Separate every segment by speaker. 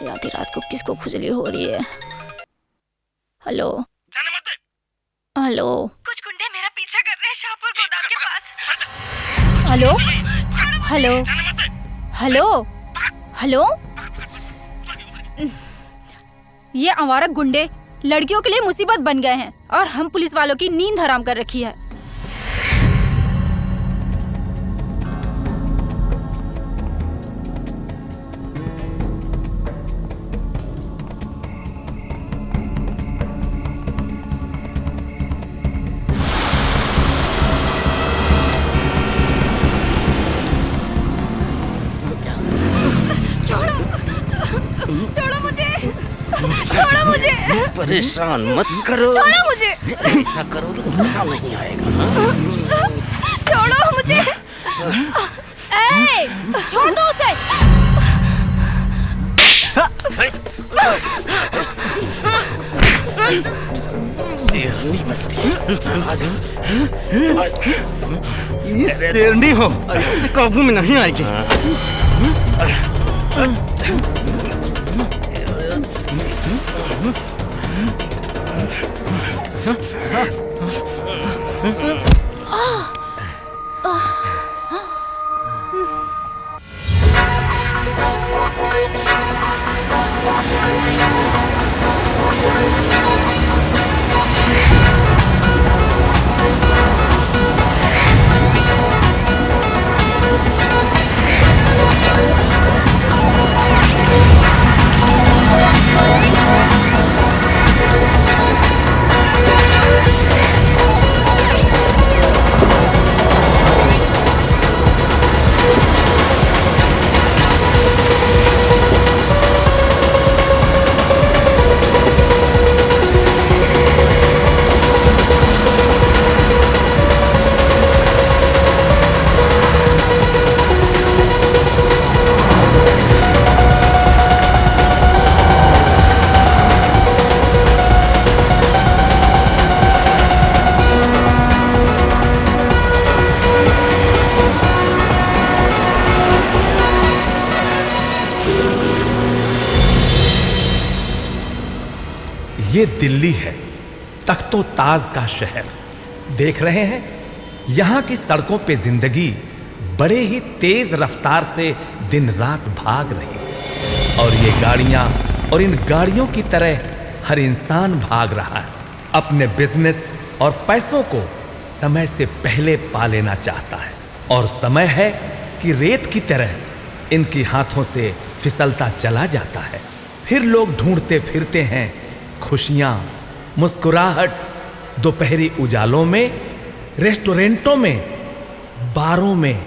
Speaker 1: आधी रात को किसको खुजली हो रही है? हेलो
Speaker 2: जाने मत दे।
Speaker 1: हेलो,
Speaker 3: कुछ गुंडे मेरा पीछा कर रहे हैं शाहपुर गोदाम के पास।
Speaker 1: हेलो हेलो
Speaker 2: जाने मत दे।
Speaker 1: Hello hello. ये आवारा गुंडे लड़कियों के लिए मुसीबत बन गए हैं और हम पुलिस वालों की नींद हराम कर रखी है। छोड़ो मुझे, छोड़ो मुझे,
Speaker 2: परेशान मत करो।
Speaker 1: छोड़ो मुझे,
Speaker 2: ऐसा करोगे तो मजा नहीं आएगा।
Speaker 1: छोड़ो मुझे। ए, छोड़ दो उसे।
Speaker 2: शेरनी बनती है।
Speaker 4: ये शेरनी हो, ऐसे काबू में नहीं आएगी।
Speaker 5: ये दिल्ली है, तख्तो ताज का शहर। देख रहे हैं यहां की सड़कों पे जिंदगी बड़े ही तेज रफ्तार से दिन रात भाग रही है और ये गाड़ियां और इन गाड़ियों की तरह हर इंसान भाग रहा है। अपने बिजनेस और पैसों को समय से पहले पा लेना चाहता है और समय है कि रेत की तरह इनकी हाथों से फिसलता चला जाता है। फिर लोग ढूंढते फिरते हैं खुशियां, मुस्कुराहट, दोपहरी उजालों में, रेस्टोरेंटों में, बारों में।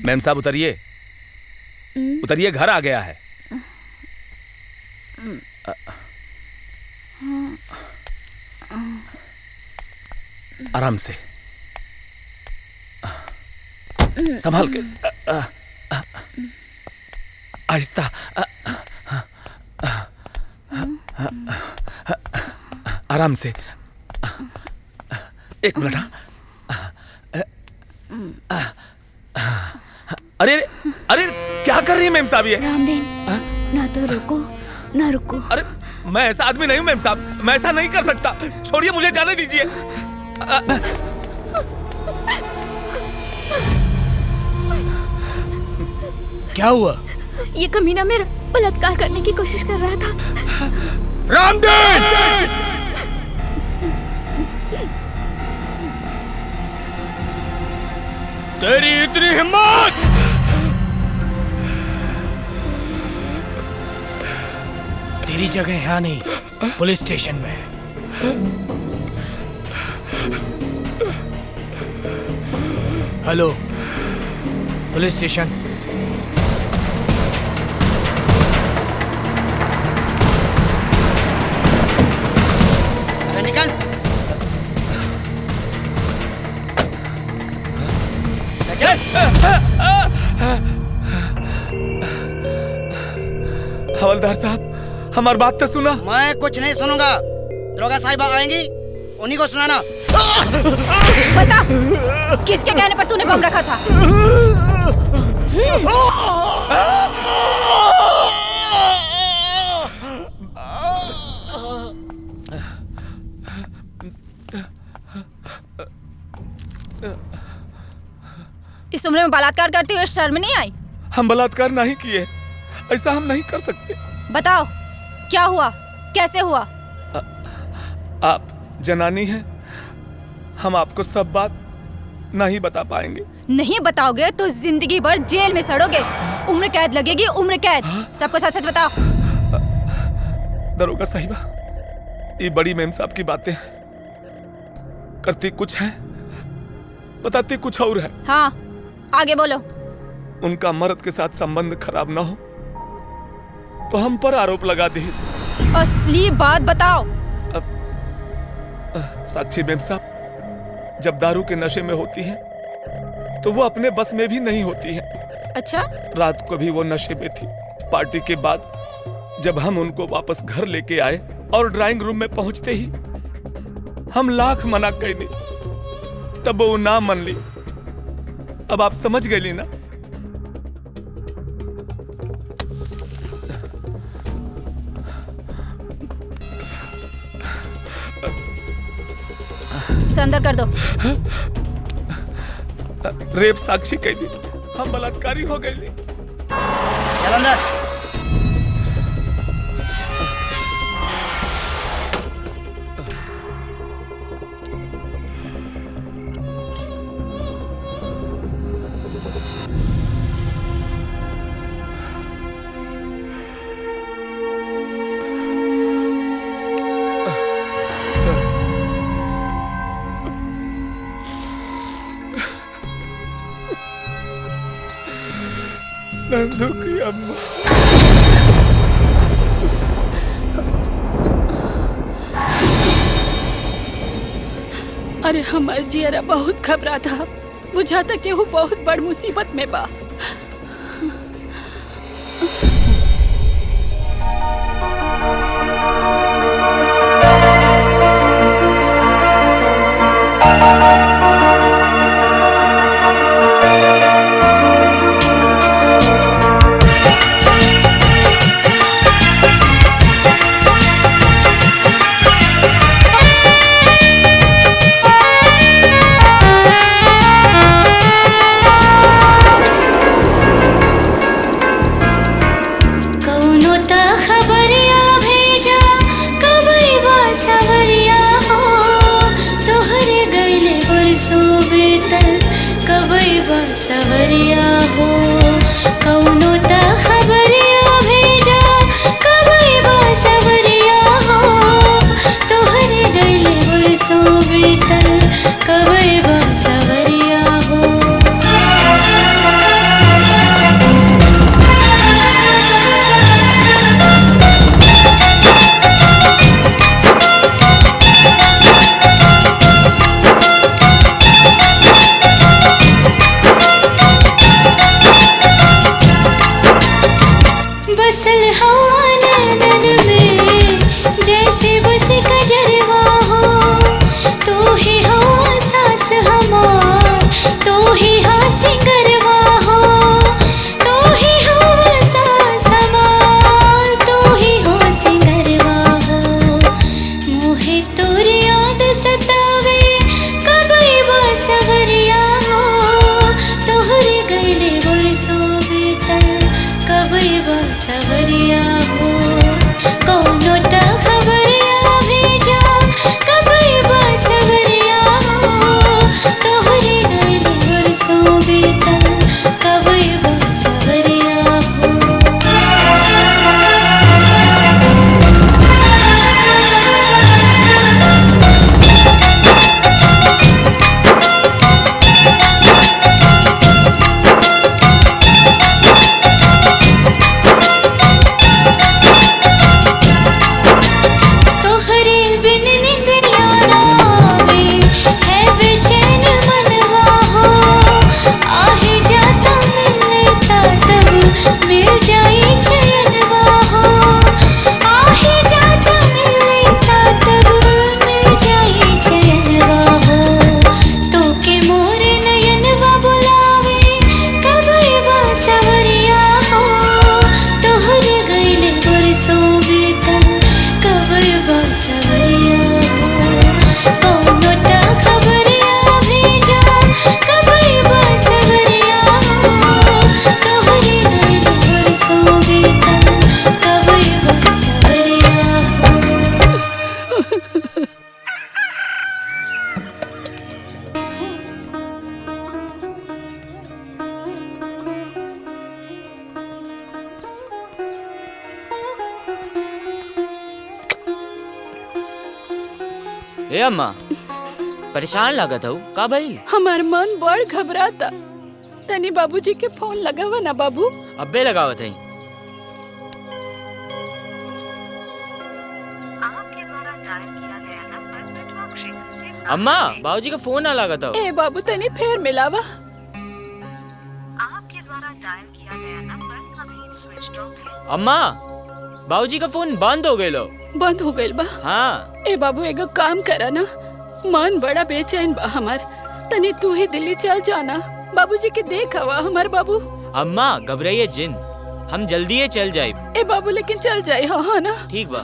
Speaker 6: मैम साहब उतरिए, उतरिए, घर आ गया है। आराम से, संभाल के, आहिस्ता। आराम से, एक मिनट। अरे अरे क्या कर रही है मैम साहब ये?
Speaker 1: रामदेन, ना तो रुको ना रुको।
Speaker 6: अरे मैं ऐसा आदमी नहीं हूं मैम साहब, मैं ऐसा नहीं कर सकता। छोड़िए, मुझे जाने दीजिए।
Speaker 4: क्या हुआ?
Speaker 1: ये कमीना मेरा बलात्कार करने की कोशिश कर रहा था।
Speaker 4: रामदेन! तेरी इतनी हिम्मत! तेरी जगह यहाँ नहीं, पुलिस स्टेशन में है। Hello, police station.
Speaker 6: हवलदार साहब, हमारी बात तो सुना।
Speaker 2: मैं कुछ नहीं सुनूंगा। दरोगा साहिबा आएंगी, उन्हीं को सुनाना।
Speaker 1: बता, किसके कहने पर तूने बम रखा था? इस उम्र में बलात्कार करते हुए शर्म नहीं आई?
Speaker 6: हम बलात्कार नहीं किए, ऐसा हम नहीं कर सकते।
Speaker 1: बताओ, क्या हुआ, कैसे हुआ?
Speaker 6: आप जनानी हैं, हम आपको सब बात नहीं बता पाएंगे।
Speaker 1: नहीं बताओगे तो जिंदगी भर जेल में सड़ोगे। उम्र कैद लगेगी, उम्र कैद। सबको सच सच बताओ।
Speaker 6: दरोगा साहिबा, ये बड़ी मेम साहब की बातें करती कुछ है, बताती कुछ और है।
Speaker 1: हाँ, आगे बोलो।
Speaker 6: उनका मर्द के साथ संबंध खराब ना हो तो हम पर आरोप लगा दे।
Speaker 1: असली बात बताओ।
Speaker 6: साक्षी मेम साहब जब दारू के नशे में होती है तो वो अपने बस में भी नहीं होती है।
Speaker 1: अच्छा?
Speaker 6: रात को भी वो नशे में थी। पार्टी के बाद जब हम उनको वापस घर लेके आए और ड्राइंग रूम में पहुंचते ही हम लाख मना कैली, तब वो ना मान ली। अब आप समझ गए ना?
Speaker 1: इसे अंदर कर दो।
Speaker 6: रेप साक्षी कैली, हम बलात्कारी हो गए।
Speaker 2: चल अंदर।
Speaker 6: नंदू की अम्मा।
Speaker 7: अरे हमार जियरा बहुत घबरा था, बुझाता कि वो बहुत बड़ मुसीबत में बा।
Speaker 8: सवरिया हो कौनो ता खबरिया भेजा, कबई बा सवरिया हो तोहरे गइले बरसों बीतल, कबई बा सवरिया हो।
Speaker 9: ए अम्मा परेशान लागत हूँ का भाई?
Speaker 7: हमार मन बड़ घबराता। तनी बाबूजी के फोन लगावा ना बाबू।
Speaker 9: अब्बे लगावत है। अम्मा बाबूजी का फोन ना लागत हो।
Speaker 7: ए बाबू तनी फिर मिलावा।
Speaker 9: अम्मा बाबूजी का फोन बंद हो गइलो।
Speaker 7: बंद हो गइल बा?
Speaker 9: हाँ।
Speaker 7: ए बाबू एगो काम करा ना, मन बड़ा बेचैन बा हमार, तनी तू ही दिल्ली चल जाना, बाबूजी के देख आवा हमार बाबू।
Speaker 9: अम्मा घबराइए जिन, हम जल्दी ही चल जाए।
Speaker 7: ए बाबू लेकिन चल जाए। हाँ हाँ ना।
Speaker 9: ठीक बा।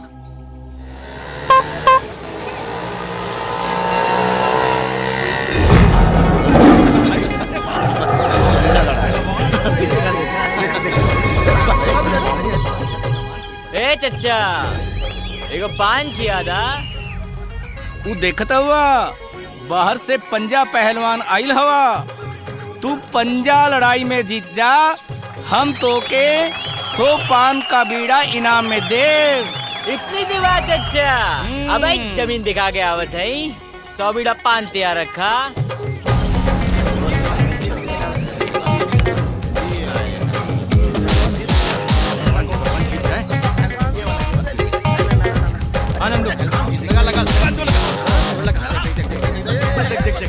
Speaker 9: ए चच्चा एगो पान किया दा।
Speaker 10: तू देखता हुआ बाहर से पंजा पहलवान आइल हवा। तू पंजा लड़ाई में जीत जा, हम तो के 100 पान का बीड़ा इनाम में दे।
Speaker 9: इतनी सी बात चच्चा। अब एक जमीन दिखा के आवत है। 100 बीड़ा पान तैयार रखा।
Speaker 10: आनंद लगा लगा लगा जो लगा देख देख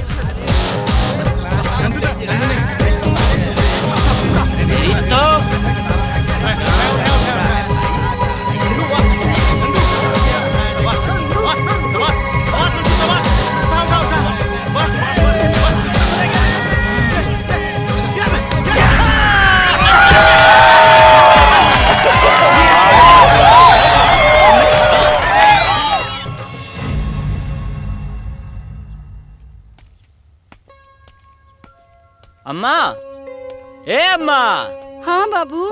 Speaker 9: तो अम्मा, ए अम्मा।
Speaker 7: हाँ बाबू।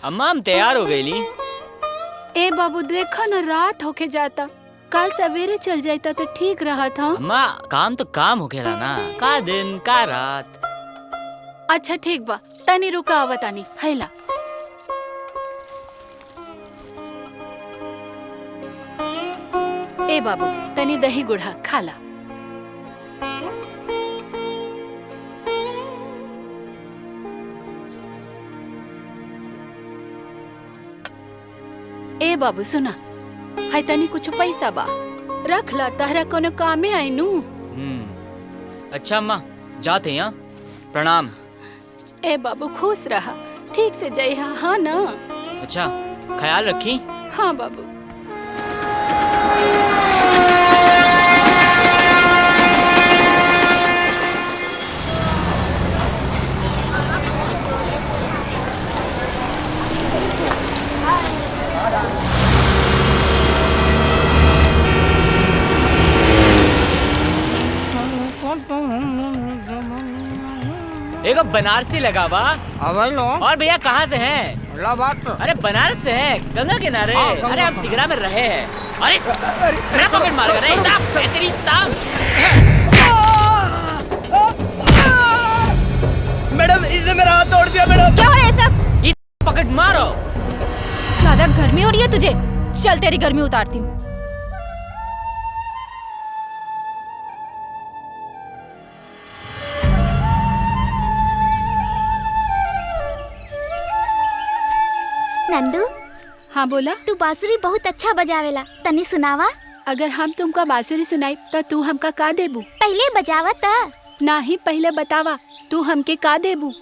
Speaker 9: अम्मा हम तैयार हो गई ली।
Speaker 7: ए बाबू देखा ना रात होके जाता, कल सवेरे चल जाता तो ठीक रहा था।
Speaker 9: अम्मा काम तो काम हो गया ना, का दिन का रात।
Speaker 7: अच्छा ठीक बा, तनी रुका आवतानी हैला। ए बाबू तनी दही गुड़ा खाला। ए बाबू सुना, है तनी कुछ पैसा बा, रख ला, तहरा कोनो कामे आई नू।
Speaker 9: अच्छा अम्मा जाते हैं। प्रणाम।
Speaker 7: ए बाबू खुश रहा, ठीक से जइहा। हाँ ना।
Speaker 9: अच्छा ख्याल रखी।
Speaker 7: हाँ बाबू।
Speaker 9: एक बनारसी लगावा। और भैया कहाँ से हैं?
Speaker 2: इलाहाबाद।
Speaker 9: अरे बनारस से है, गंगा किनारे। अरे हम सिगरा में रहे हैं। अरे मेरा पॉकेट मार कर रहे तेरी तांग।
Speaker 10: मैडम इसने मेरा हाथ तोड़ दिया। मैडम
Speaker 1: क्या हो रहा है सब?
Speaker 9: ये पॉकेट मारो।
Speaker 1: ज्यादा गर्मी हो रही है तुझे? चल तेरी गर्मी उतारती हूँ।
Speaker 11: नंदू।
Speaker 7: हाँ बोला।
Speaker 11: तू बांसुरी बहुत अच्छा बजावेला, तनी सुनावा।
Speaker 7: अगर हम तुमका बांसुरी सुनाई तो तू हमका का देबू?
Speaker 11: पहले बजावा ता।
Speaker 7: नहीं पहले बतावा, तू हमके का देबू?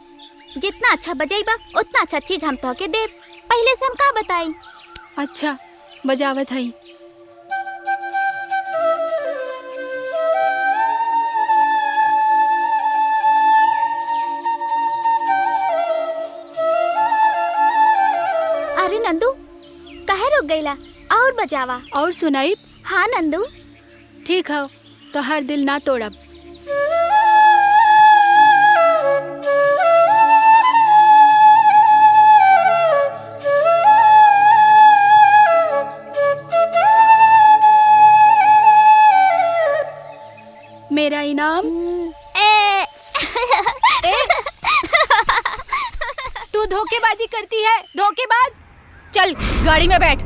Speaker 11: जितना अच्छा बजाइबा उतना अच्छा चीज हम तोहके देब। पहले से हम का बताई?
Speaker 7: अच्छा बजावत हई।
Speaker 11: अरे नंदू काहे रुक गईला? और बजावा।
Speaker 7: और सुनाई?
Speaker 11: हाँ नंदू।
Speaker 7: ठीक है, तो हर दिल ना तोड़ब। मेरा इनाम तू धोखेबाजी करती है, धोखेबाज।
Speaker 1: चल गाड़ी में बैठ।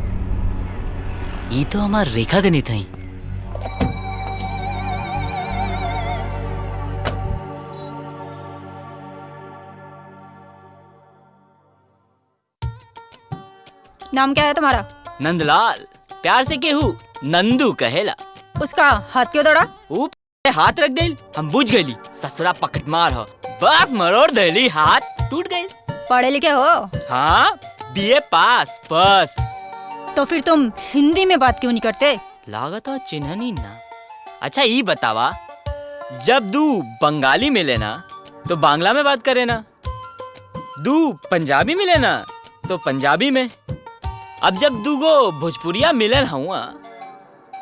Speaker 9: ये तो हमार रेखा गणित है।
Speaker 1: नाम क्या है तुम्हारा?
Speaker 9: नंदलाल, प्यार से केहू नंदू कहेला।
Speaker 1: उसका हाथ क्यों तोड़ा?
Speaker 9: हाथ रख दे, हम बुझ गईली। ससुरा पकड़ मार हो, बस मरोड़ देली, हाथ टूट गई।
Speaker 1: पढ़े लिखे हो?
Speaker 9: हाँ, बीए पास बस।
Speaker 1: तो फिर तुम हिंदी में बात क्यों नहीं करते?
Speaker 9: लागत हो चिन्हनी ना। अच्छा ये बतावा, जब दू बंगाली मिले ना तो बांग्ला में बात करे ना, दू पंजाबी मिले ना तो पंजाबी में। अब जब दूगो भोजपुरिया मिलन हुआ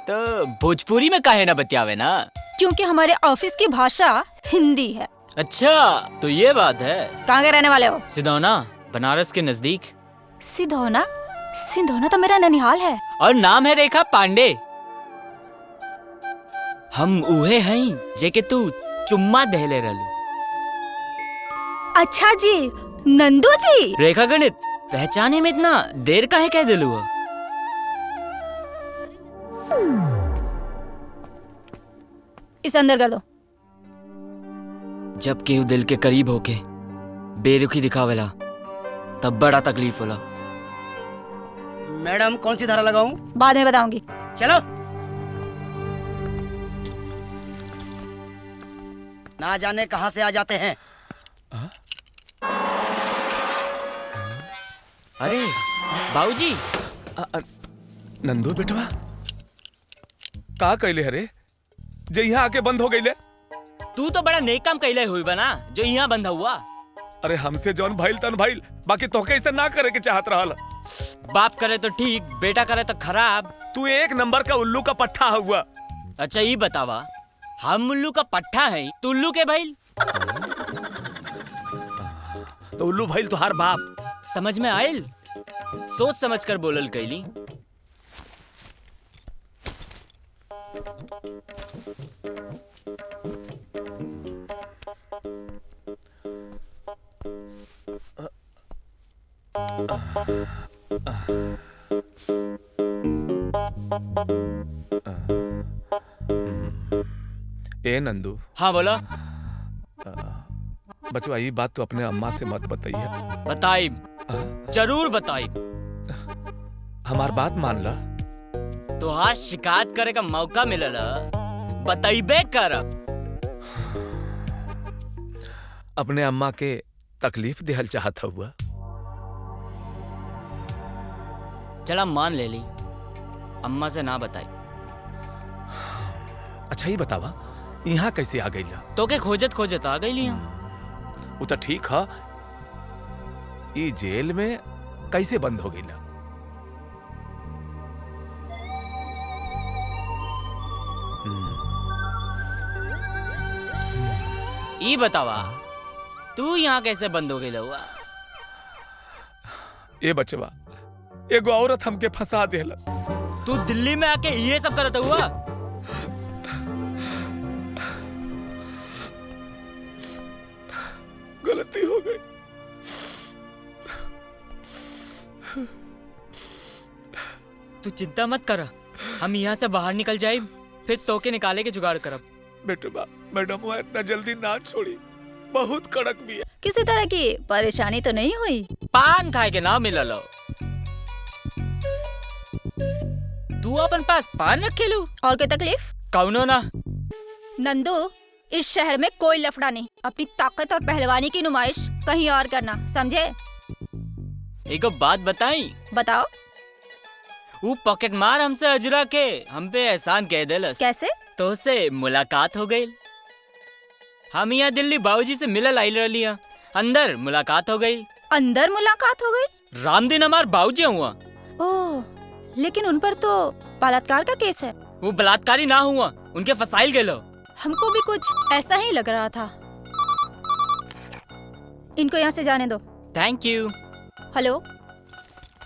Speaker 9: तो भोजपुरी में काहे ना बतियावे ना?
Speaker 1: क्योंकि हमारे ऑफिस की भाषा हिंदी है।
Speaker 9: अच्छा तो ये बात है।
Speaker 1: कहाँ के रहने वाले हो?
Speaker 9: सिधौना, बनारस के नजदीक।
Speaker 1: सिधौना? सिधौना तो मेरा ननिहाल है।
Speaker 9: और नाम है रेखा पांडे। हम उहे हैं जेके तू चुम्मा देले रहलू।
Speaker 1: अच्छा जी, नंदू जी।
Speaker 9: रेखा गणित पहचाने में इतना देर काहे कह दिलू?
Speaker 1: इसे अंदर कर दो।
Speaker 9: जब केहू दिल के करीब होके बेरुखी दिखावेला तब बड़ा तकलीफ होला।
Speaker 2: मैडम कौन सी धारा लगाऊं?
Speaker 1: बाद में बताऊंगी।
Speaker 2: चलो। ना जाने कहां से आ जाते हैं।
Speaker 9: अरे बाबूजी।
Speaker 6: नंदू बेटवा का कैले हरे जे यहाँ आके बंद हो गईले?
Speaker 9: तू तो बड़ा नेक काम कैले हुई बना जो यहाँ बंद हुआ।
Speaker 6: अरे हमसे जौन भइल तन भइल, बाकी तोके ऐसा ना करे के चाहत रहल।
Speaker 9: बाप करे तो ठीक, बेटा करे तो खराब।
Speaker 6: तू एक नंबर का उल्लू का पट्टा हुआ।
Speaker 9: अच्छा ये बतावा, हम उल्लू का पट्टा है, तू उल्लू के भइल?
Speaker 6: तो उल्लू भइल तुहार बाप।
Speaker 9: समझ में आयल? सोच समझ कर बोलल कैली।
Speaker 6: ए नंदू।
Speaker 9: हाँ बोला।
Speaker 6: बचवा ये बात तो अपने अम्मा से मत बताइए।
Speaker 9: बताई, जरूर बताई।
Speaker 6: हमार बात मान ला।
Speaker 9: तो आज शिकायत करे का मौका मिलल, बताइबे करब।
Speaker 6: अपने अम्मा के तकलीफ देहल चाहत हुआ।
Speaker 9: चला मान ले ली, अम्मा से ना बताई।
Speaker 6: अच्छा ही बतावा, यहाँ कैसे आ गई?
Speaker 9: तो के खोजत खोजत आ गई।
Speaker 6: वो तो ठीक है, ये जेल में कैसे बंद हो गई?
Speaker 9: ये बतावा, तू यहाँ कैसे बंद हो गई हुआ?
Speaker 6: ए बचवा, एगो औरत हमके फंसा देहलस।
Speaker 9: तू दिल्ली में आके ये सब करता हुआ?
Speaker 6: गलती हो गई।
Speaker 9: तू चिंता मत कर, हम यहाँ से बाहर निकल जाए, फिर तोके निकाले के जुगाड़ करब।
Speaker 6: बेटवा, मैडम वो इतना जल्दी ना छोड़ी, बहुत कड़क भी है।
Speaker 1: किसी तरह की परेशानी तो नहीं हुई?
Speaker 9: पान खाए के ना मिलल। तू अपन पास पान रखे लू?
Speaker 1: और कोई तकलीफ?
Speaker 9: कौनो ना।
Speaker 1: नंदू, इस शहर में कोई लफड़ा नहीं। अपनी ताकत और पहलवानी की नुमाइश कहीं और करना, समझे?
Speaker 9: एक बात बताई?
Speaker 1: बताओ।
Speaker 9: वो पॉकेट मार हमसे अजरा के हम पे एहसान कह देलस।
Speaker 1: कैसे?
Speaker 9: तो से मुलाकात हो गई। हम यहाँ दिल्ली बाबूजी से मिलल आइल रही, अंदर मुलाकात हो गई।
Speaker 1: अंदर मुलाकात हो गई?
Speaker 9: राम दिन हमार बाबूजी हुआ।
Speaker 1: ओह, लेकिन उन पर तो बलात्कार का केस है।
Speaker 9: वो बलात्कारी ना हुआ, उनके फसाइल गए।
Speaker 1: हमको भी कुछ ऐसा ही लग रहा था। इनको यहाँ से जाने दो।
Speaker 9: Thank you.
Speaker 1: हेलो,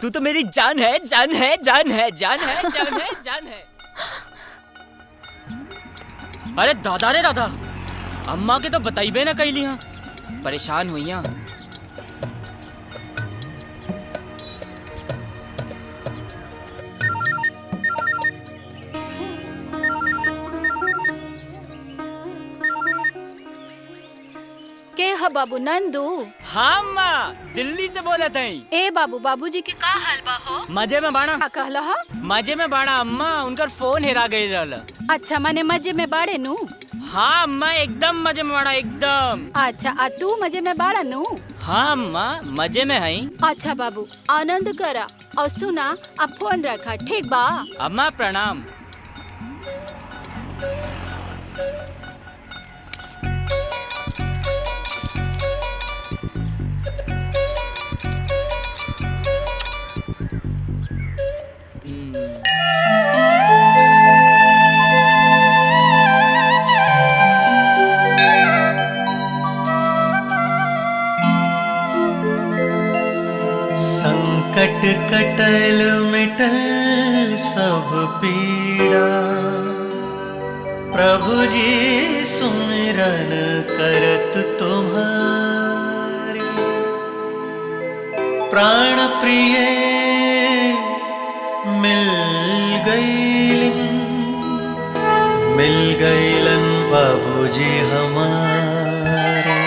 Speaker 9: तू तो मेरी जान है, जान है, जान है, जान है, जान है, जान है। अरे दादा रे दादा, अम्मा के तो बताइबे ना कैली। परेशान हुई।
Speaker 7: हा बाबू नंदू?
Speaker 9: हाँ अम्मा, दिल्ली से बोला था।
Speaker 7: ए बाबू, बाबूजी के का हाल बा हो?
Speaker 9: मजे में बाड़ा।
Speaker 7: का कहला हा?
Speaker 9: मजे में बाड़ा अम्मा, उनका फोन हेरा गई रहल।
Speaker 7: अच्छा माने मजे में बाड़े नु?
Speaker 9: हाँ अम्मा, एकदम मजे में बाड़ा, एकदम।
Speaker 7: अच्छा आ तू मजे में बाड़ा नु?
Speaker 9: हाँ अम्मा, मजे में है।
Speaker 7: अच्छा बाबू, आनंद करा और सुना, अब फोन रखा, ठीक बा?
Speaker 9: अम्मा प्रणाम।
Speaker 12: संकट कटल मिटल सब पीड़ा, प्रभु जी सुमिरन करत तुम्हारे। प्राण प्रिय मिल गईलन बाबूजी हमारे।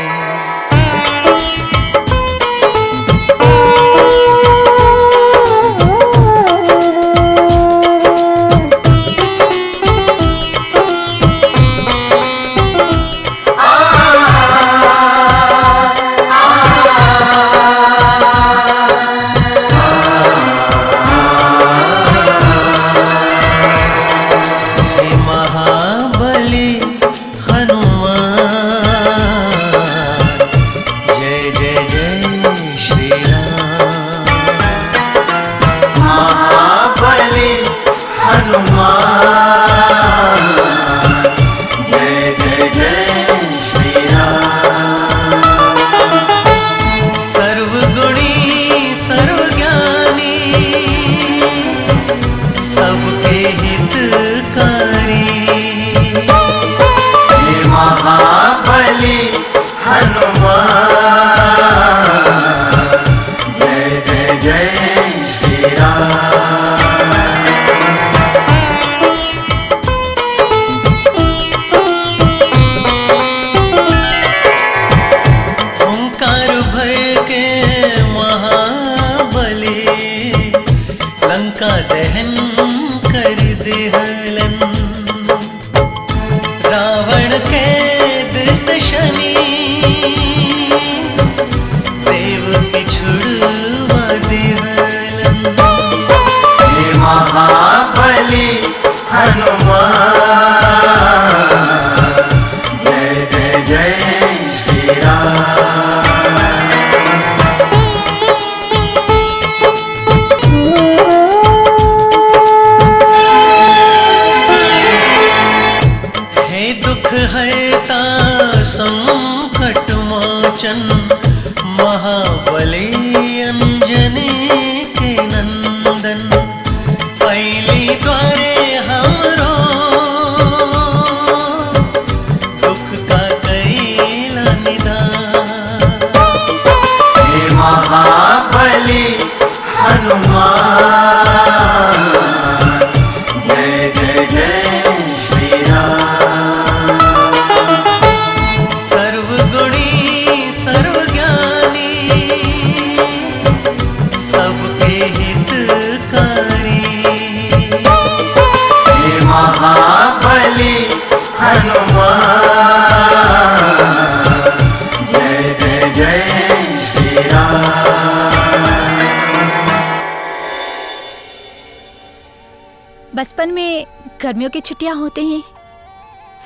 Speaker 1: बचपन में गर्मियों की छुट्टियां होते ही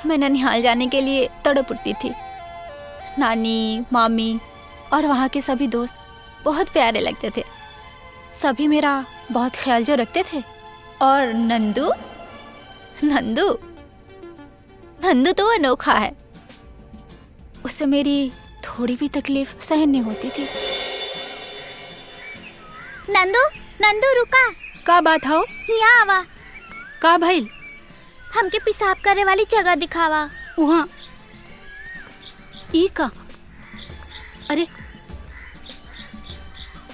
Speaker 1: मैं ननिहाल जाने के लिए तड़प उठती थी। नानी, मामी और वहाँ के सभी दोस्त बहुत प्यारे लगते थे। सभी मेरा बहुत ख्याल जो रखते थे। और नंदू नंदू नंदू तो अनोखा है। उससे मेरी थोड़ी भी तकलीफ सहन नहीं होती थी।
Speaker 11: नंदू नंदू रुका।
Speaker 7: का बात हो?
Speaker 11: यहाँ आवा।
Speaker 7: का भइल?
Speaker 11: हमके पेशाब करे वाली जगह दिखावा।
Speaker 7: वहाँ ई का? अरे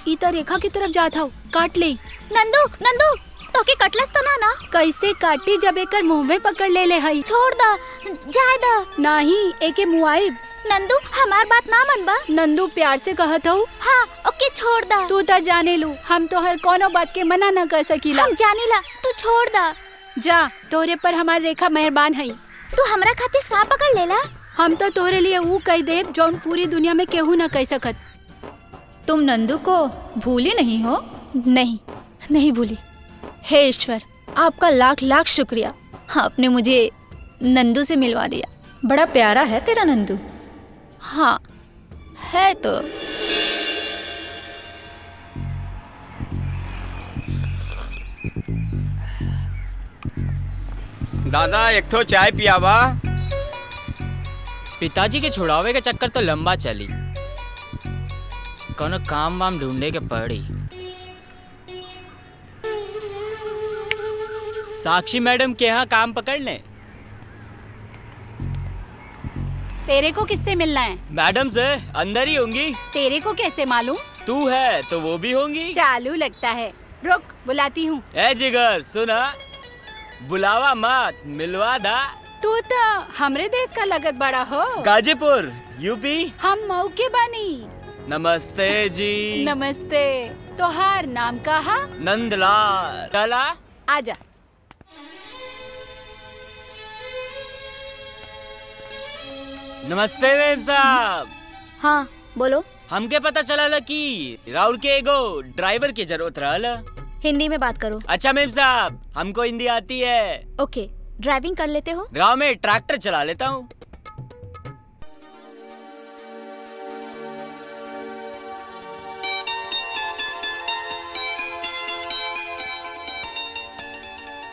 Speaker 7: ई तो रेखा की तरफ जात हो, काट ले।
Speaker 11: नंदू नंदू तो के कटलस तो ना?
Speaker 7: कैसे काटी जब एकर मुंह में पकड़ ले हई।
Speaker 11: छोड़ दा, जाए दा।
Speaker 7: नहीं, एके मुआइब।
Speaker 11: नंदू हमार बात ना मनबा।
Speaker 7: नंदू प्यार से कहत हूँ।
Speaker 11: हाँ ओके छोड़ दा।
Speaker 7: तू तो जाने लू हम तो हर कोनो बात के मना न कर सकीला।
Speaker 11: हम जानीला तू छोड़ दा।
Speaker 7: जा तोरे पर हमार रेखा मेहरबान है।
Speaker 11: तू हमरा खातिर सांप पकड़ लेला।
Speaker 7: हम तो तोरे लिए वो कह देव जौन पूरी दुनिया में केहू न कह सकत।
Speaker 1: तुम नंदू को भूली नहीं हो? नहीं, नहीं भूली। हे ईश्वर, आपका लाख लाख शुक्रिया, आपने मुझे नंदू से मिलवा दिया। बड़ा प्यारा है तेरा नंदू। हाँ है तो।
Speaker 9: दादा एक ठो चाय पियावा। पिताजी के छुड़ावे के चक्कर तो लंबा चली, कोनो काम वाम ढूंढे के पड़ी। साक्षी मैडम के यहाँ काम पकड़ ले।
Speaker 7: तेरे को किससे मिलना है?
Speaker 9: मैडम से अंदर ही होंगी।
Speaker 7: तेरे को कैसे मालूम?
Speaker 9: तू है तो वो भी होंगी।
Speaker 7: चालू लगता है, रुक बुलाती हूँ।
Speaker 9: ए जिगर सुना, बुलावा मत, मिलवा दा।
Speaker 7: तू तो हमरे देश का लगत बड़ा हो।
Speaker 9: गाजीपुर यूपी।
Speaker 7: हम मऊ के बानी।
Speaker 9: नमस्ते जी।
Speaker 7: नमस्ते। तोहार नाम कहा?
Speaker 9: नंदलाल। चला
Speaker 7: आजा।
Speaker 9: नमस्ते मेम साहब।
Speaker 11: हाँ बोलो।
Speaker 9: हमके पता चला कि राउर के एगो ड्राइवर की जरूरत रहला।
Speaker 11: हिंदी में बात करो।
Speaker 9: अच्छा मेम साहब, हमको हिंदी आती है।
Speaker 11: ओके, ड्राइविंग कर लेते हो?
Speaker 9: गांव में ट्रैक्टर चला लेता हूँ।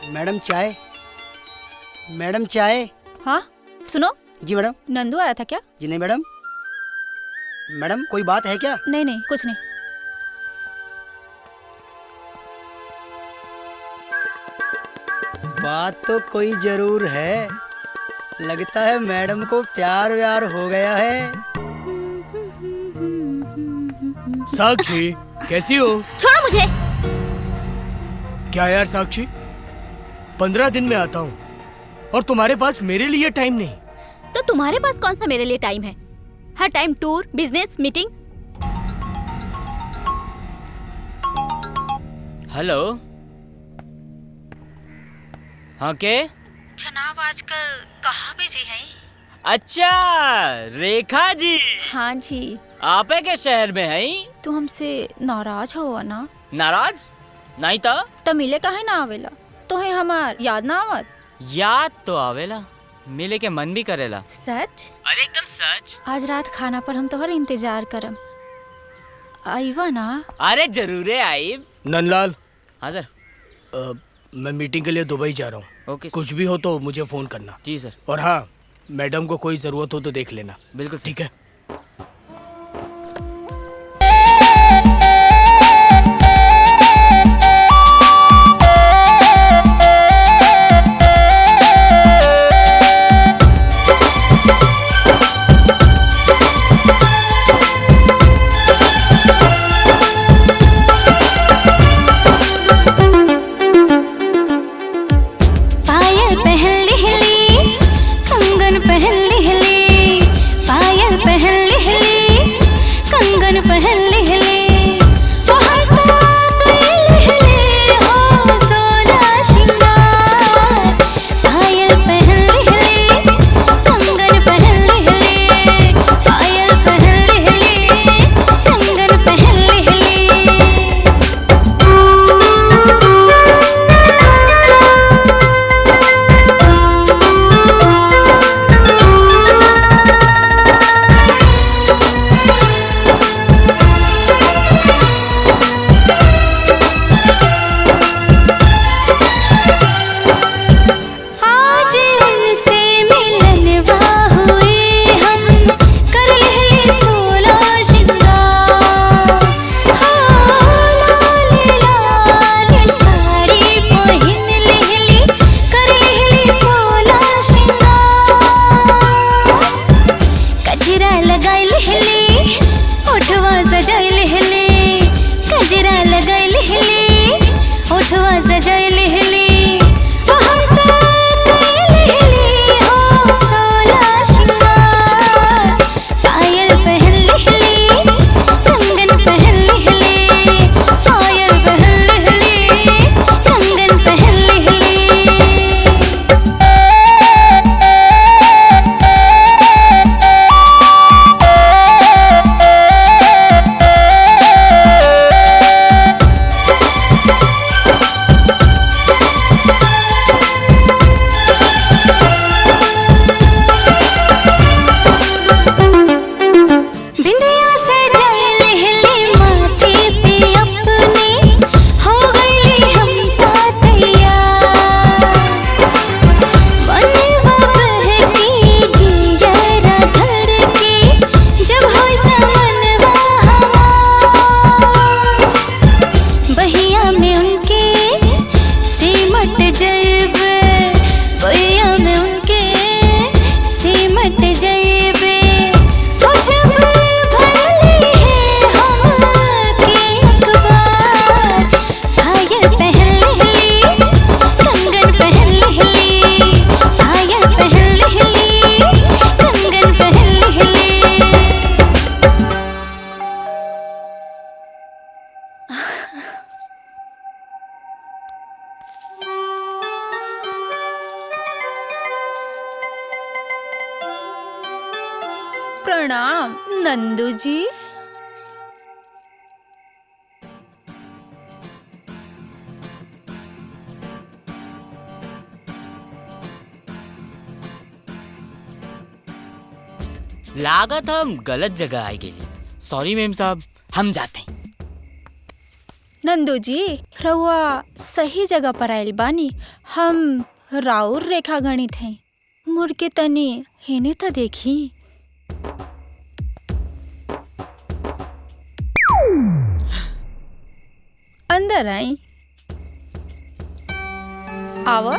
Speaker 2: मैडम चाय। मैडम चाय।
Speaker 1: हाँ सुनो।
Speaker 2: जी मैडम।
Speaker 1: नंदू आया था क्या?
Speaker 2: जी नहीं मैडम। मैडम कोई बात है क्या?
Speaker 1: नहीं नहीं कुछ नहीं।
Speaker 2: बात तो कोई जरूर है। लगता है मैडम को प्यार व्यार हो गया है।
Speaker 4: साक्षी कैसी हो?
Speaker 11: छोड़ो मुझे।
Speaker 4: क्या यार साक्षी, 15 दिन में आता हूँ और तुम्हारे पास मेरे लिए टाइम नहीं।
Speaker 11: तो तुम्हारे पास कौन सा मेरे लिए टाइम है? हर टाइम टूर, बिजनेस, मीटिंग।
Speaker 9: हेलो। हाँ के?
Speaker 3: जनाब आजकल कहाँ बिजी हैं?
Speaker 9: अच्छा रेखा जी।
Speaker 1: हाँ जी।
Speaker 9: आपे के शहर में है?
Speaker 1: तू हमसे नाराज हो ना?
Speaker 9: नाराज नहीं तो
Speaker 1: मिले काहे ना आवेला? तोहे हमार याद ना आवत?
Speaker 9: याद तो आवेला, मिले के मन भी करेला।
Speaker 1: सच?
Speaker 9: अरे एकदम सच।
Speaker 1: आज रात खाना पर हम तोहर इंतजार करम, आईवा ना?
Speaker 9: अरे जरूर आई।
Speaker 4: नंदलाल।
Speaker 9: हाँ सर।
Speaker 4: मैं मीटिंग के लिए दुबई जा रहा हूँ।
Speaker 9: ओके।
Speaker 4: कुछ भी हो तो मुझे फोन करना।
Speaker 9: जी सर।
Speaker 4: और हाँ, मैडम को कोई जरूरत हो तो देख लेना।
Speaker 9: बिल्कुल
Speaker 4: ठीक है।
Speaker 8: कंगन पहन ली, पायल पहन ली।
Speaker 1: प्रणाम नंदू जी।
Speaker 9: लागत हम गलत जगह आ गए। सॉरी मैम साहब, हम जाते हैं।
Speaker 1: नंदू जी रउआ सही जगह पर आयल बानी। हम राउर रेखा गणित हैं। मुड़ के तनी हेने तो देखी। अंदर आई। आवा।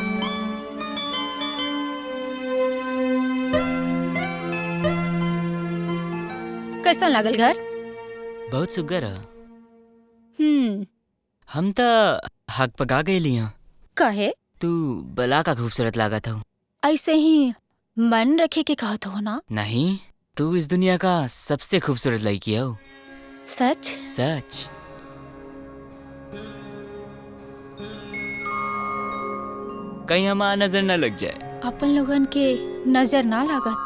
Speaker 1: कैसा लागल घर?
Speaker 9: बहुत सुगर है।
Speaker 1: हम्म।
Speaker 9: हम तो हक पका गए लिया।
Speaker 1: काहे?
Speaker 9: तू बला का खूबसूरत लागत हो।
Speaker 1: ऐसे ही मन रखे के कहत हो ना?
Speaker 9: नहीं, तू इस दुनिया का सबसे खूबसूरत लड़की हो।
Speaker 1: सच?
Speaker 9: सच। कहीं हमारा नजर न लग जाए।
Speaker 1: अपन लोगन के नजर ना लागत।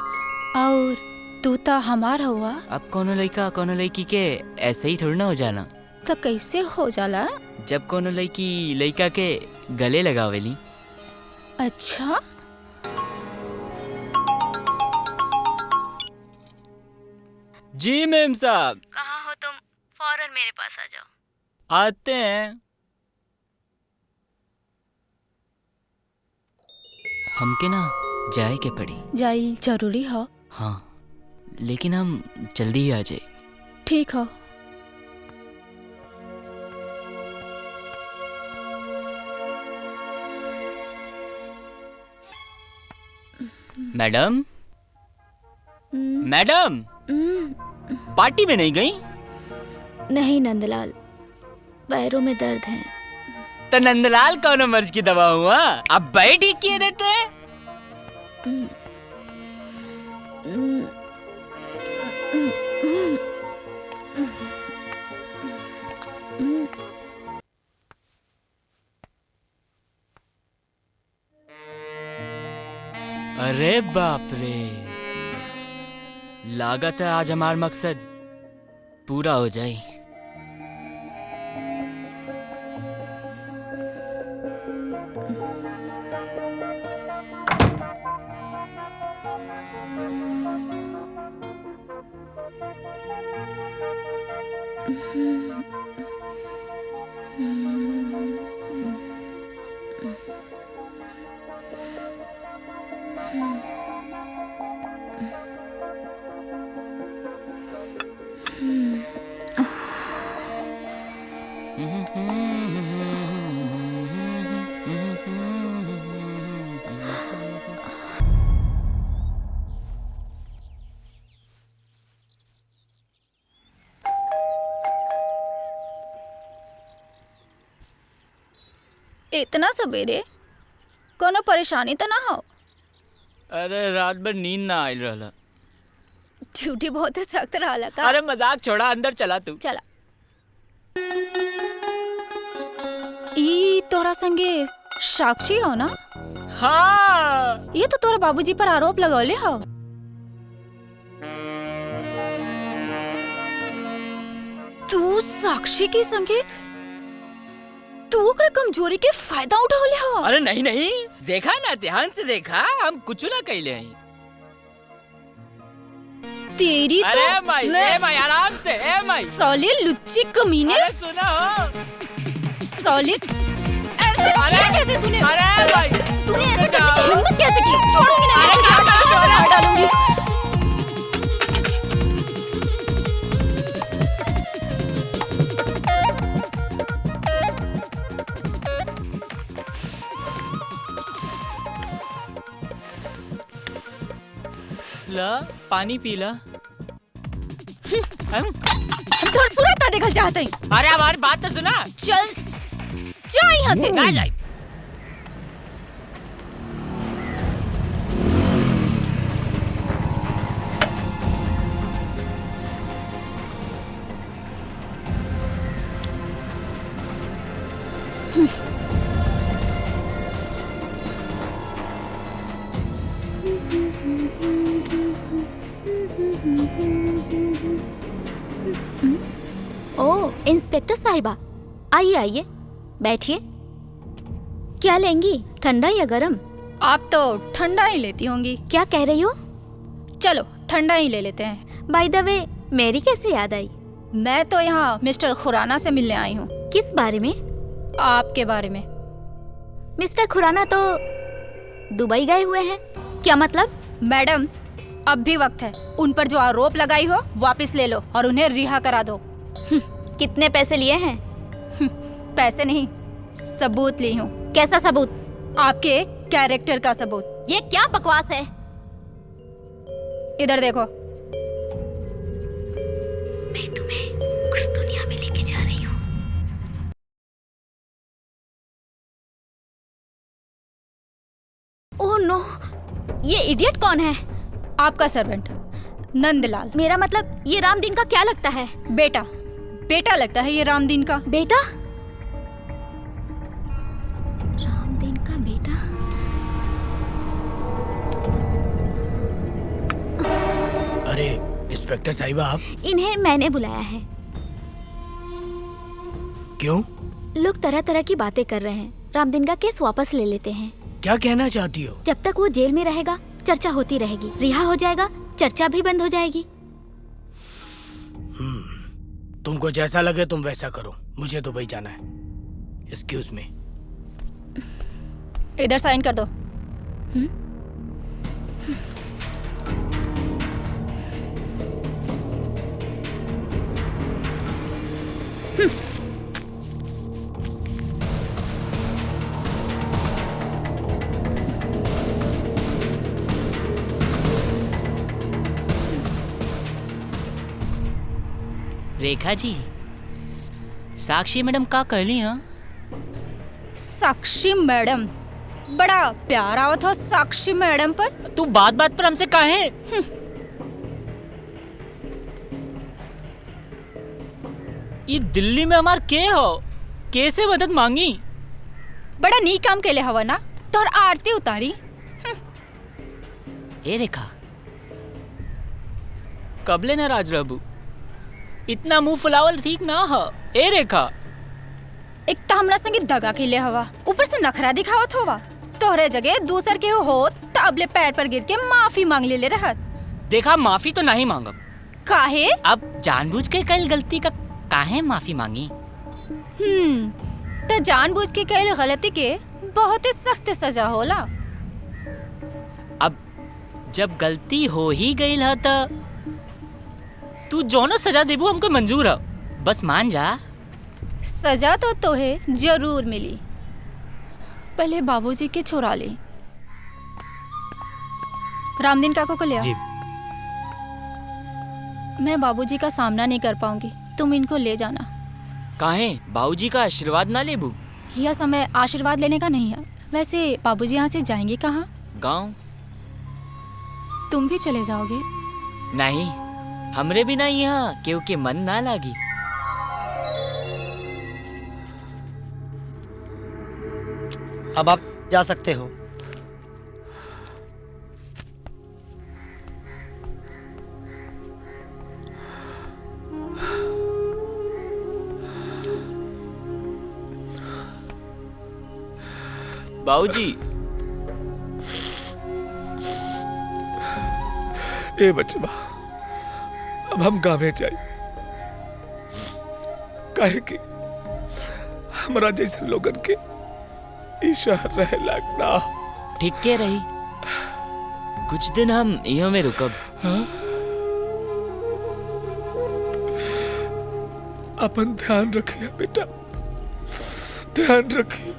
Speaker 1: और तू तो हमार हुआ।
Speaker 9: अब कोनो लड़का कोनो लड़की के ऐसे ही थोड़ी ना हो जाना।
Speaker 1: तो कैसे हो जाला?
Speaker 9: जब कोनो लड़की लड़का के गले लगावेली।
Speaker 1: अच्छा।
Speaker 9: जी मैम साहब।
Speaker 3: कहाँ हो तुम? फौरन मेरे पास आ जाओ।
Speaker 9: आते हैं। हमके ना जाए के पड़ी।
Speaker 1: जाई जरूरी हो?
Speaker 9: हाँ, लेकिन हम जल्दी ही आ जाए।
Speaker 1: ठीक हो।
Speaker 9: मैडम, मैडम, पार्टी में नहीं गई?
Speaker 11: नहीं नंदलाल, पैरों में दर्द है।
Speaker 9: तो नंदलाल कौन मर्ज की दवा हुआ? अब बैठ ठीक किए देते हैं। अरे बाप रे, लागत है आज हमारा मकसद पूरा हो जाए।
Speaker 1: इतना सवेरे कोनो परेशानी तो ना हो?
Speaker 9: अरे रात भर नींद ना आयल रहला।
Speaker 1: ड्यूटी बहुत सख्त रहला का?
Speaker 9: अरे मजाक छोड़ा, अंदर चला तू।
Speaker 1: चला। ई तोरा संगे साक्षी हो ना?
Speaker 9: हाँ।
Speaker 1: ये तो तोरा बाबूजी पर आरोप लगौले हो। तू साक्षी के संगे तू ओकरा कमजोरी के फायदा उठावले हो?
Speaker 9: अरे नहीं नहीं, देखा ना, ध्यान से देखा, हम कुछ ना कहले हैं।
Speaker 1: तेरी तो
Speaker 9: अरे माई, ए माई, आराम से, ए माई।
Speaker 1: साले लुच्ची कमीने।
Speaker 9: अरे सुना हो।
Speaker 1: साले ऐसे किया कैसे तूने?
Speaker 9: अरे भाई,
Speaker 1: तूने ऐसे करने की हिम्मत कैसे की? छोड़ूंगी नहीं।
Speaker 9: अरे क्या कर रहे हो?
Speaker 1: मार डालूंगी।
Speaker 9: ला पानी पी ला।
Speaker 1: हम तोर सूरत ना देखल चाहते हैं।
Speaker 9: अरे हमारी बात तो सुना।
Speaker 1: चल जा यहाँ से।
Speaker 9: ना जाए।
Speaker 11: इंस्पेक्टर साहिबा, आइए आइए, बैठिए। क्या लेंगी, ठंडा या गरम?
Speaker 1: आप तो ठंडा ही लेती होंगी।
Speaker 11: क्या कह रही हो?
Speaker 1: चलो ठंडा ही ले लेते हैं।
Speaker 11: बाय द वे, मेरी कैसे याद आई?
Speaker 1: मैं तो यहाँ मिस्टर खुराना से मिलने आई हूँ।
Speaker 11: किस बारे में?
Speaker 1: आपके बारे में।
Speaker 11: मिस्टर खुराना तो दुबई गए हुए हैं। क्या मतलब?
Speaker 1: मैडम, अब भी वक्त है। उन पर जो आरोप लगाई हो वापस ले लो और उन्हें रिहा करा दो।
Speaker 11: कितने पैसे लिए हैं?
Speaker 1: पैसे नहीं, सबूत ली हूँ।
Speaker 11: कैसा सबूत?
Speaker 1: आपके कैरेक्टर का सबूत।
Speaker 11: ये क्या बकवास है?
Speaker 1: इधर देखो।
Speaker 11: मैं तुम्हें उस दुनिया में लेके जा रही हूँ। ओह नो, ये इडियट कौन है?
Speaker 1: आपका सर्वेंट नंदलाल।
Speaker 11: मेरा मतलब ये रामदीन का क्या लगता है?
Speaker 1: बेटा। बेटा लगता है ये रामदीन का।
Speaker 11: बेटा? रामदीन का बेटा?
Speaker 4: अरे इंस्पेक्टर साहिबा, आप?
Speaker 11: इन्हें मैंने बुलाया है।
Speaker 4: क्यों?
Speaker 11: लोग तरह तरह की बातें कर रहे हैं। रामदीन का केस वापस ले लेते हैं।
Speaker 4: क्या कहना चाहती हो?
Speaker 11: जब तक वो जेल में रहेगा चर्चा होती रहेगी, रिहा हो जाएगा चर्चा भी बंद हो जाएगी।
Speaker 4: तुमको जैसा लगे तुम वैसा करो, मुझे दुबई जाना है। Excuse me.
Speaker 1: इधर साइन कर दो।
Speaker 9: रेखा जी, साक्षी मैडम का कहली? हाँ,
Speaker 1: साक्षी मैडम, बड़ा प्यार आवत हो साक्षी मैडम पर।
Speaker 9: तू बात बात पर हमसे काहे? ये दिल्ली में हमार के हो, कैसे मदद मांगी?
Speaker 1: बड़ा नी काम के लिए हवा ना, तोर आरती उतारी।
Speaker 9: ए रेखा, कबले नाराज रहबू? इतना मुंह फुलावल ठीक ना हो। ए रेखा,
Speaker 1: एक तो हमरा संगे दगा के लिए हवा, ऊपर से नखरा दिखावत होवा। तोहरे जगह दूसर के हो तो अबले पैर पर गिर के माफी मांग ले रहत।
Speaker 9: देखा, माफी तो नहीं मांगब।
Speaker 1: काहे?
Speaker 9: अब जानबूझ के कईल गलती का काहे माफी मांगी?
Speaker 1: तो जानबूझ के कईल गलती के बहुत ही सख्त सजा होला।
Speaker 9: अब जब गलती हो ही गई है तो तू जो न सजा देबू हमको मंजूर है, बस मान जा।
Speaker 1: सजा तो तोहे जरूर मिली, पहले बाबूजी के छुड़ा ले। रामदीन काको को ले आओ।
Speaker 4: जी।
Speaker 1: मैं बाबूजी का सामना नहीं कर पाऊंगी, तुम इनको ले जाना।
Speaker 9: काहे? बाबूजी का आशीर्वाद ना लेबू?
Speaker 1: यह समय आशीर्वाद लेने का नहीं है। वैसे बाबूजी यहाँ से जाएंगे कहाँ?
Speaker 9: गाँव।
Speaker 1: तुम भी चले जाओगे?
Speaker 9: नहीं, हमरे बिना यहाँ क्योंकि मन ना लागी।
Speaker 2: अब आप जा सकते हो।
Speaker 9: बाबूजी।
Speaker 6: ए बचवा, अब हम गावे जाए, काहे कि हमरा जैसे लोगन के ई शहर रहे लायक ना।
Speaker 9: ठीक के रही, कुछ दिन हम यहाँ में रुकब।
Speaker 6: हाँ? अपन ध्यान रखिए बेटा, ध्यान रखिए।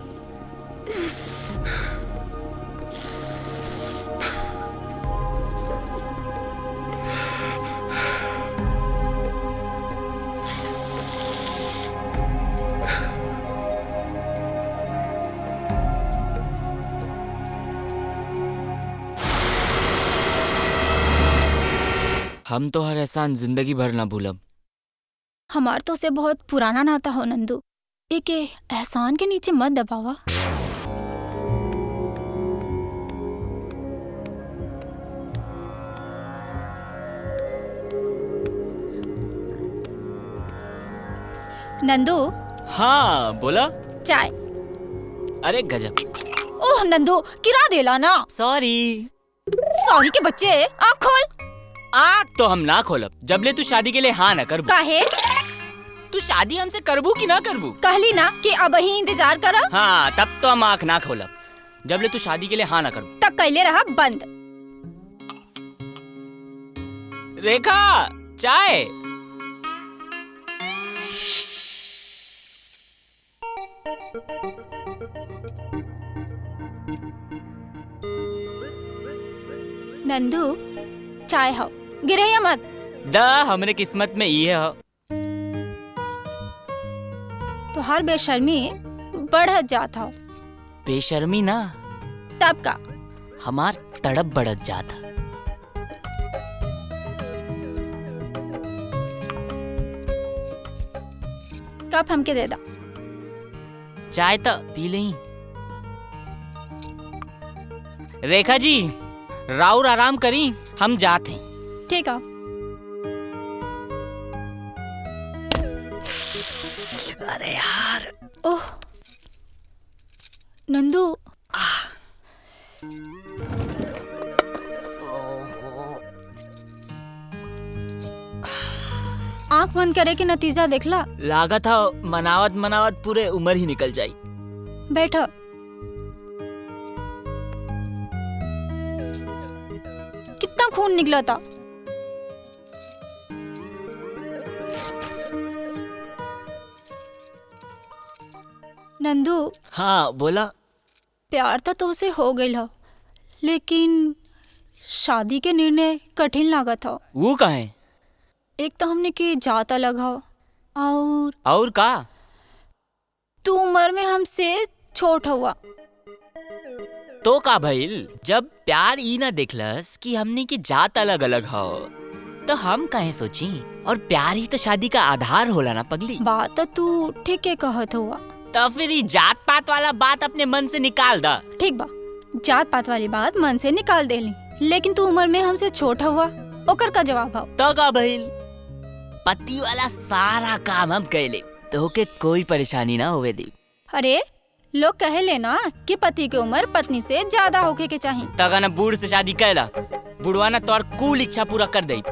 Speaker 9: हम तो हर एहसान जिंदगी भर ना भूलब।
Speaker 1: हमार तो से बहुत पुराना नाता हो नंदू, एक एहसान के नीचे मत दबावा। नंदू।
Speaker 9: हाँ बोला।
Speaker 1: चाय।
Speaker 9: अरे गजब।
Speaker 1: ओह नंदू, गिरा देला ना।
Speaker 9: सॉरी।
Speaker 1: सॉरी के बच्चे, आँख खोल।
Speaker 9: आँख तो हम ना खोलब जबले तू शादी के लिए हाँ ना करबू।
Speaker 1: काहे?
Speaker 9: तू शादी हमसे करबू कि ना करबू?
Speaker 1: कहली ना कि अब ही इंतजार कर।
Speaker 9: हाँ तब तो हम आँख ना खोलब जबले तू शादी के लिए हाँ ना करबू।
Speaker 1: तक कैले रहा बंद।
Speaker 9: रेखा चाय।
Speaker 1: नंदू चाय हो, गिरे या मत।
Speaker 9: द हमरे किस्मत में ये हो।
Speaker 1: तो हर बेशर्मी बढ़त जाता हो।
Speaker 9: बेशर्मी ना
Speaker 1: तब का
Speaker 9: हमार तड़प बढ़त जाता।
Speaker 1: कप हमके दे दा।
Speaker 9: चाय तो पी लें। रेखा जी राउर आराम करी, हम जाते हैं।
Speaker 1: ठीक है।
Speaker 9: अरे यार।
Speaker 1: ओह नंदू। आँख बंद करे के नतीजा देखला।
Speaker 9: लागा था मनावत मनावत पूरे उम्र ही निकल जाई।
Speaker 1: बैठो। कितना खून निकला था। नंदू।
Speaker 9: हाँ बोला।
Speaker 1: प्यार तो तुझसे हो गई हो, लेकिन शादी के निर्णय कठिन लागत हो।
Speaker 9: वो कहे?
Speaker 1: एक तो हमने के जाता लगाओ
Speaker 9: और का?
Speaker 1: तू उम्र में हमसे छोट हुआ।
Speaker 9: तो का भइल? जब प्यार ई ना देखलस कि हमने की जात अलग अलग हो तो हम कहे सोची। और प्यार ही तो शादी का आधार होला ना पगली।
Speaker 1: बात तो तू ठीक है कहत हुआ।
Speaker 9: तो फिर ये जात पात वाला बात अपने मन से निकाल दा।
Speaker 1: ठीक बा, जात पात वाली बात मन से निकाल देली, लेकिन तू उम्र में हमसे छोटा हुआ, ओकर का जवाब हो।
Speaker 9: तो का भइल? पति वाला सारा काम हम कैले, तो के कोई परेशानी ना होवे दी।
Speaker 1: अरे लोग कहे ले ना कि पति की उम्र पत्नी से ज्यादा होके के चाहिए।
Speaker 9: तगा ना बूढ़ से शादी कैला, बुढ़वा ना तोर कुल इच्छा पूरा कर दई।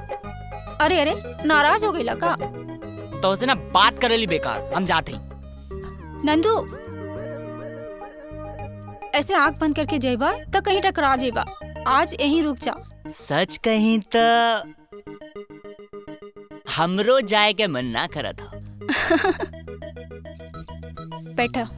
Speaker 1: अरे अरे नाराज हो गई का?
Speaker 9: तो उसे ना बात करेली बेकार, हम जाते हैं।
Speaker 1: नंदू ऐसे आँख बंद करके जेबा तो कहीं टकरा जेबा। आज यहीं रुक जा।
Speaker 9: सच कहीं तो हमरो जाए के मन ना करत हो।
Speaker 1: बैठा।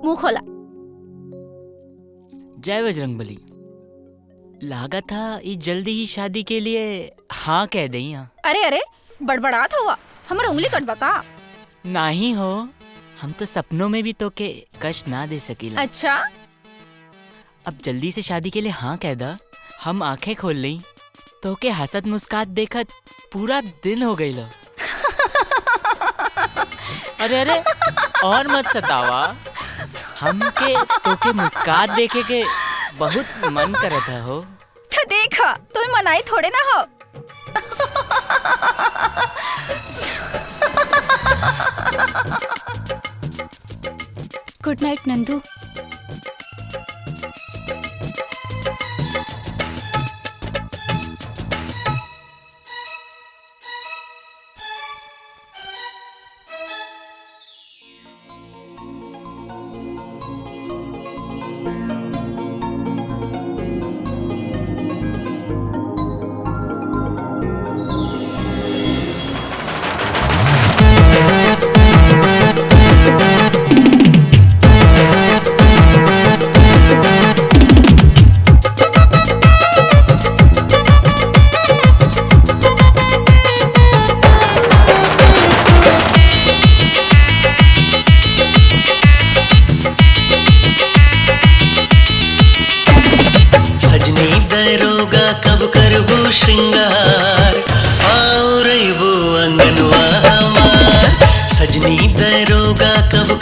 Speaker 1: मुंह खोला।
Speaker 9: जय बजरंगबली। लागा था ये जल्दी ही शादी के लिए हाँ कह दई।
Speaker 1: अरे अरे बड़बड़ात हुआ, हमारा उंगली कटवा का?
Speaker 9: नहीं हो, हम तो सपनों में भी तो के कष्ट ना दे सकीला।
Speaker 1: अच्छा
Speaker 9: अब जल्दी से शादी के लिए हाँ कह दा। हम आंखें खोल ली तो के हंसत मुस्कात देखत पूरा दिन हो गई लो। अरे अरे और मत सतावा, हमके तो के मुस्कात देखे के बहुत मन करत हो।
Speaker 1: तो देखा तुम्हें मनाई थोड़े ना हो। Good night Nandu.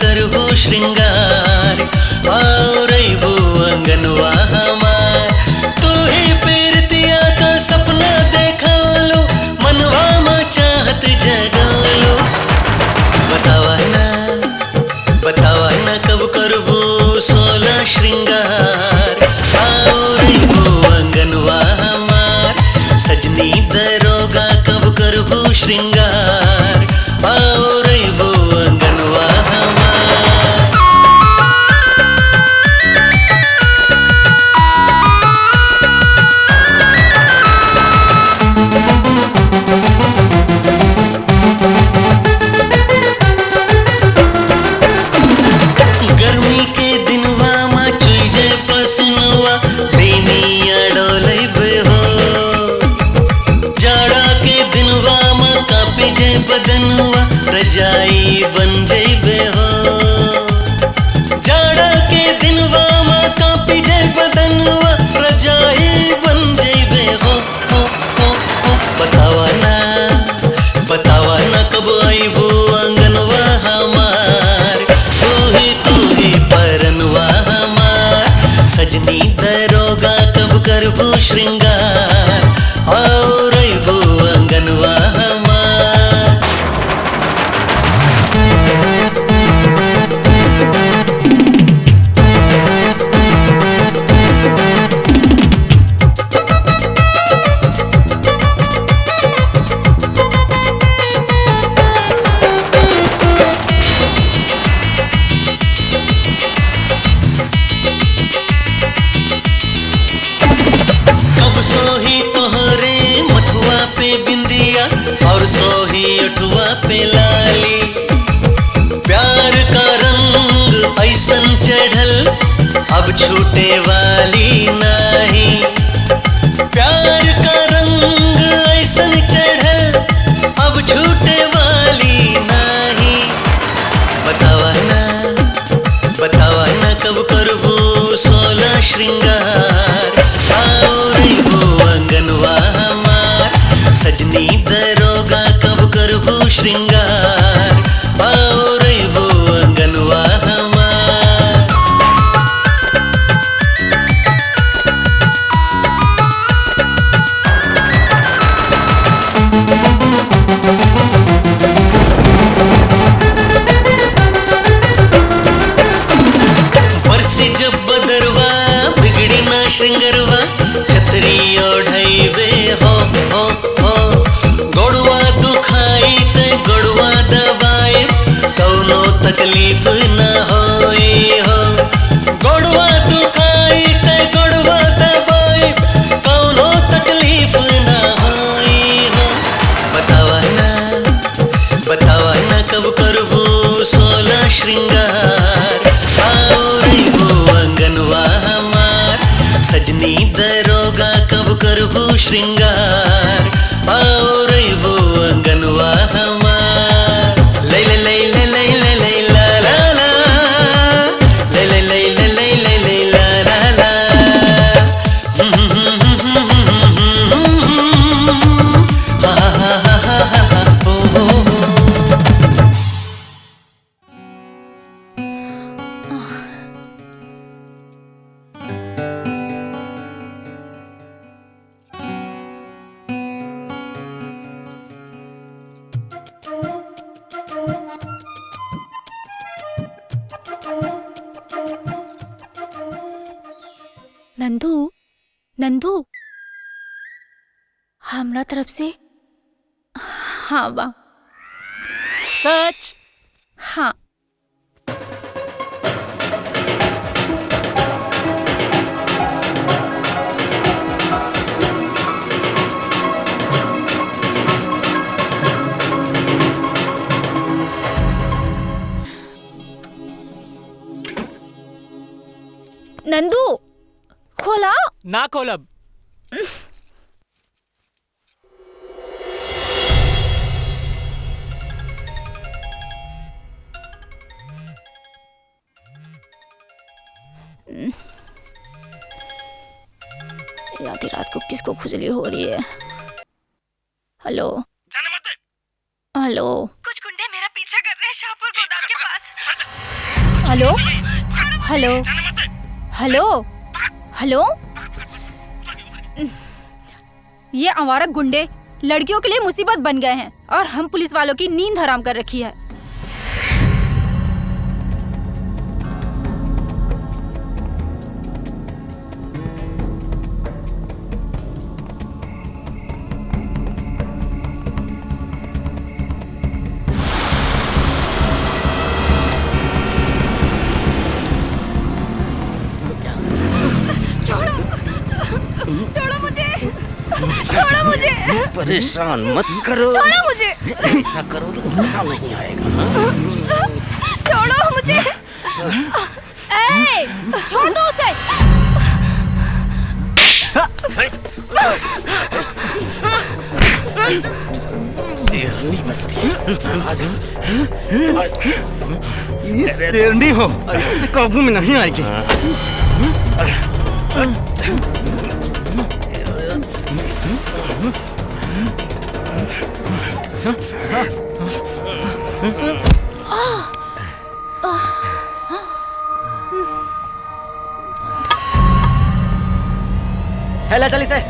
Speaker 12: करबो श्रृंगार और अइबो अंगनवा हमार। तू ही पीरतिया का सपना देखा लो, मनवा में चाहत जगालो। बतावा ना कब करबो 16 श्रृंगार और अइबो अंगनवा हमार। सजनी दरोगा कब करबो श्रृंगार और अइबो अंगनवा हमार। गर्मी के दिनवा मा चुई जाए पसीनवा, बेनिया डोलैबे हो। जाड़ा के दिनवा मा कापी जाए बदनवा, रजाई बन जइबे हो। जाड़ा के दिनवा मा कापी जाए बदनवा, रजाई बन जइबे हो। बतावा ना कब आइबो अंगनवा हमार। तू ही परनवा हमार। सजनी दरोगा कब करबो श्रृंगार और अइबो अंगनवा हमार। कब सोही तोहरे मथुआ पे बिंदिया और सोही अठुआ पे लाली। प्यार का रंग ऐसन चढ़ल अब छूटे वाली नहीं। प्यार का रंग ऐसन चढ़ल अब छूटे वाली नहीं। बतावा ना कब करबो 16 श्रृंगार और अइबो अंगनवा हमार। सजनी दरोगा कब करबो श्रृंगार और अइबो अंगनवा हमार। बरसी जब बदरवा बिगड़ी ना श्रृंगरवा, छतरी ओढ़ैबे हो। गोड़वा दुखाई ते गोड़वा दबाए, कौनो तकलीफ ना होई हो। गोड़वा दुखाई ते गोड़वा दबाए, कौनो तकलीफ ना होई हो। बतावा ना कब करबो 16 श्रृंगार और अइबो अंगनवा हमार। सजनी दरोगा कब करबो श्रृंगार और अइबो अंगनवा हमार। लैला लैला लैला लैला ला ला, लैला लैला लैला लैला ला ला।
Speaker 1: नंदू हमरा तरफ से हाँ बा।
Speaker 9: सच?
Speaker 1: हाँ। नंदू खोला
Speaker 9: ना खोलब।
Speaker 1: आधी रात को किसको खुजली हो रही है? हेलो हेलो,
Speaker 3: कुछ गुंडे मेरा पीछा कर रहे हैं शाहपुर गोदाम के पास।
Speaker 1: हेलो हेलो हेलो हेलो, ये आवारा गुंडे लड़कियों के लिए मुसीबत बन गए हैं और हम पुलिस वालों की नींद हराम कर रखी है।
Speaker 13: छोड़ो मुझे, परेशान मत करो।
Speaker 1: छोड़ो मुझे,
Speaker 13: ऐसा करोगे तो मजा नहीं आएगा।
Speaker 1: छोड़ो मुझे। ए, छोड़ दो उसे।
Speaker 13: शेरनी बनती ये शेरनी हो, ऐसे काबू में नहीं आएगी।
Speaker 2: हेला चल इसे।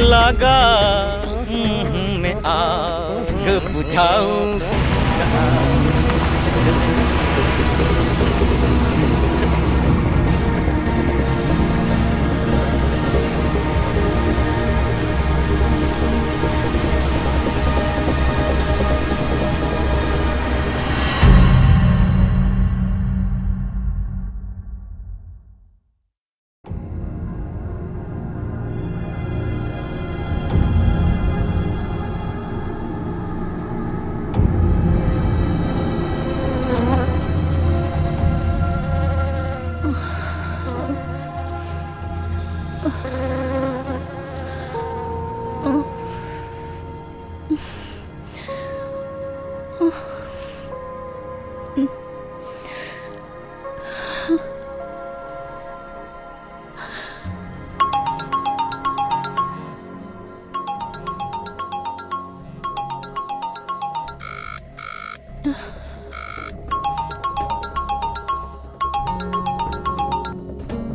Speaker 13: लगा मैं आग बुझाऊं।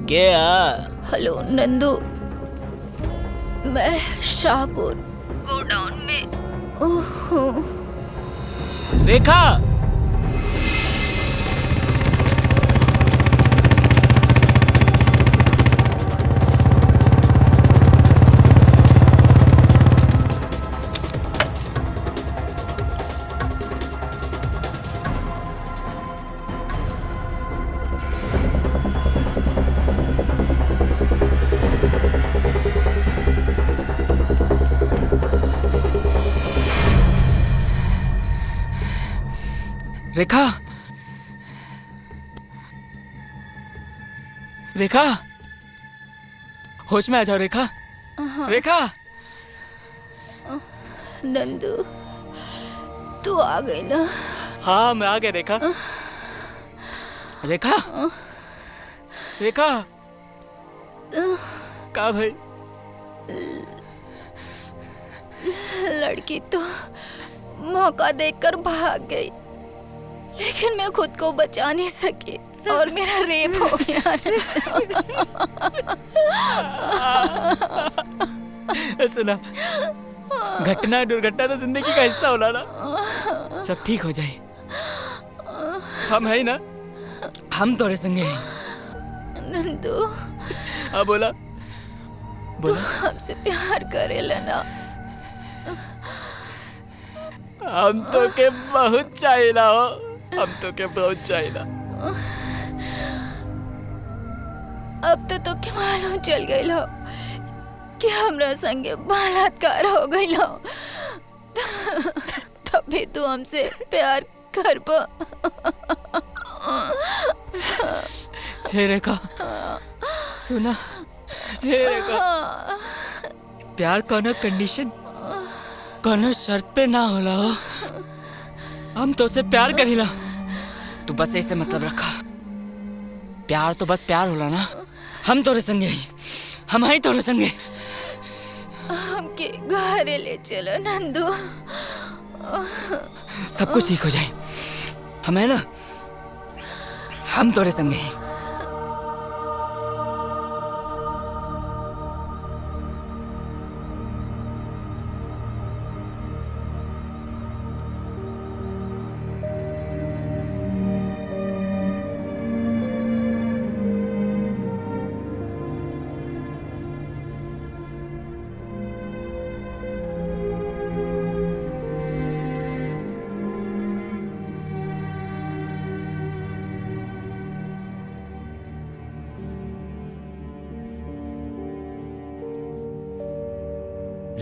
Speaker 9: क्या?
Speaker 1: हेलो नंदू, मैं शाहपुर गोडाउन में हूँ।
Speaker 9: रेखा, रेखा, रेखा, होश में आ जाओ रेखा। रेखा,
Speaker 1: नंदू तू आ गई ना?
Speaker 9: हाँ मैं आ गया रेखा। रेखा, रेखा, का भाई?
Speaker 1: लड़की तो मौका देकर भाग गई, लेकिन मैं खुद को बचा नहीं सकी और मेरा रेप हो गया।
Speaker 9: सुना, घटना दुर्घटना तो जिंदगी का हिस्सा होला ना, सब ठीक हो जाए। हम है ना, हम तोरे संगे हैं।
Speaker 1: नंदू,
Speaker 9: हाँ बोला,
Speaker 1: तू हमसे प्यार करेला ना?
Speaker 9: हम तो के बहुत चाहिला हो, हम तो के बहुत चाहिला।
Speaker 1: अब तो के मालूम चल गई लो कि हमरा संगे बलात्कार हो गई लो, तभी तू हमसे प्यार कर पा।
Speaker 9: हे रेखा, सुना, हे रेखा, प्यार कोनो कंडीशन, कोनो शर्त पे ना होला हो। हम तो से प्यार करीला, तू बस ऐसे मतलब रखा। प्यार तो बस प्यार होला ना, हम तोरे संगे ही, हम ही तोरे संगे।
Speaker 1: हमके घरे ले चलो नंदू।
Speaker 9: सब कुछ ठीक हो जाए, हम है ना, हम तोरे संगे हैं।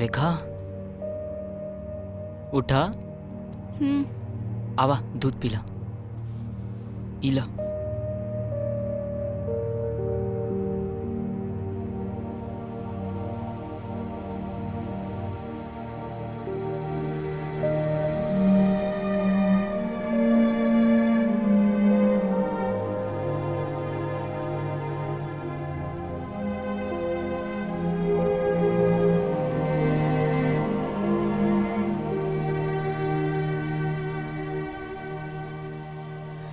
Speaker 9: रेखा उठा। आवा दूध पीला, इला।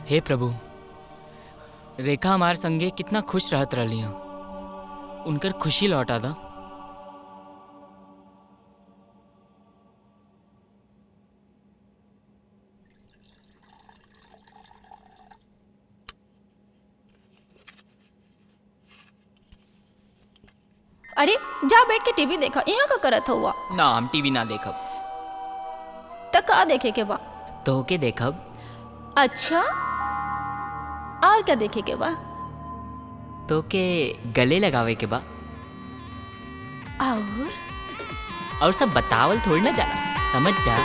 Speaker 9: हे प्रभु, रेखा हमार संगे कितना खुश रहत रही, उनकर खुशी लौटा दा।
Speaker 1: अरे जा बैठ के टीवी देखा, यहाँ का करत हुआ।
Speaker 9: ना हम टीवी ना देखब।
Speaker 1: तो का देखे के बा?
Speaker 9: तो के देखब।
Speaker 1: अच्छा, और क्या देखे के बा?
Speaker 9: तो के गले लगावे के बा। और सब बतावल थोड़ी ना जाला, समझ जा।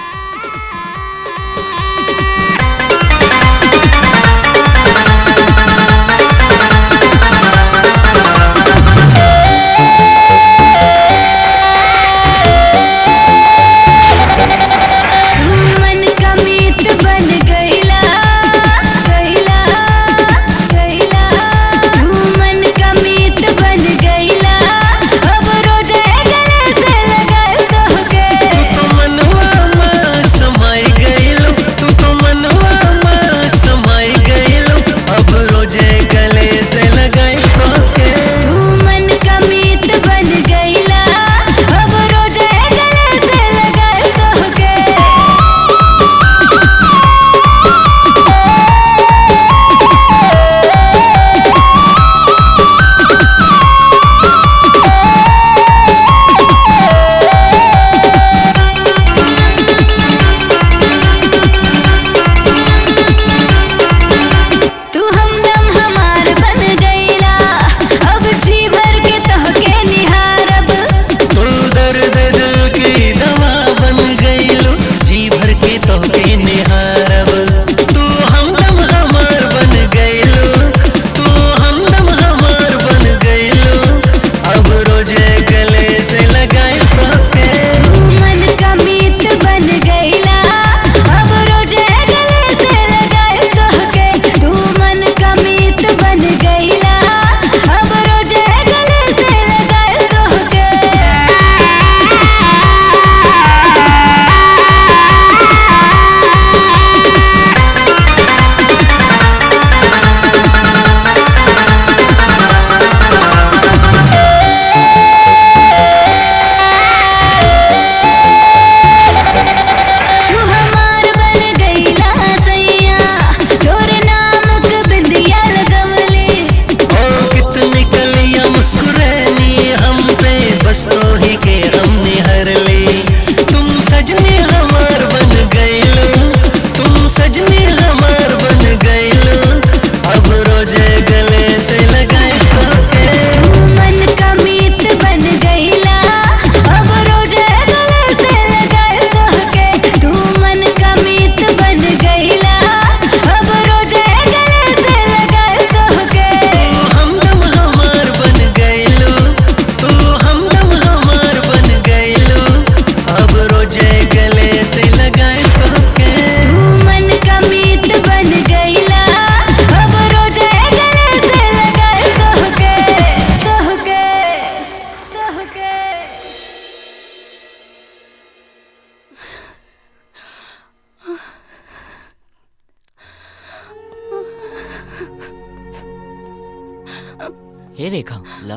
Speaker 9: हे रेखा ला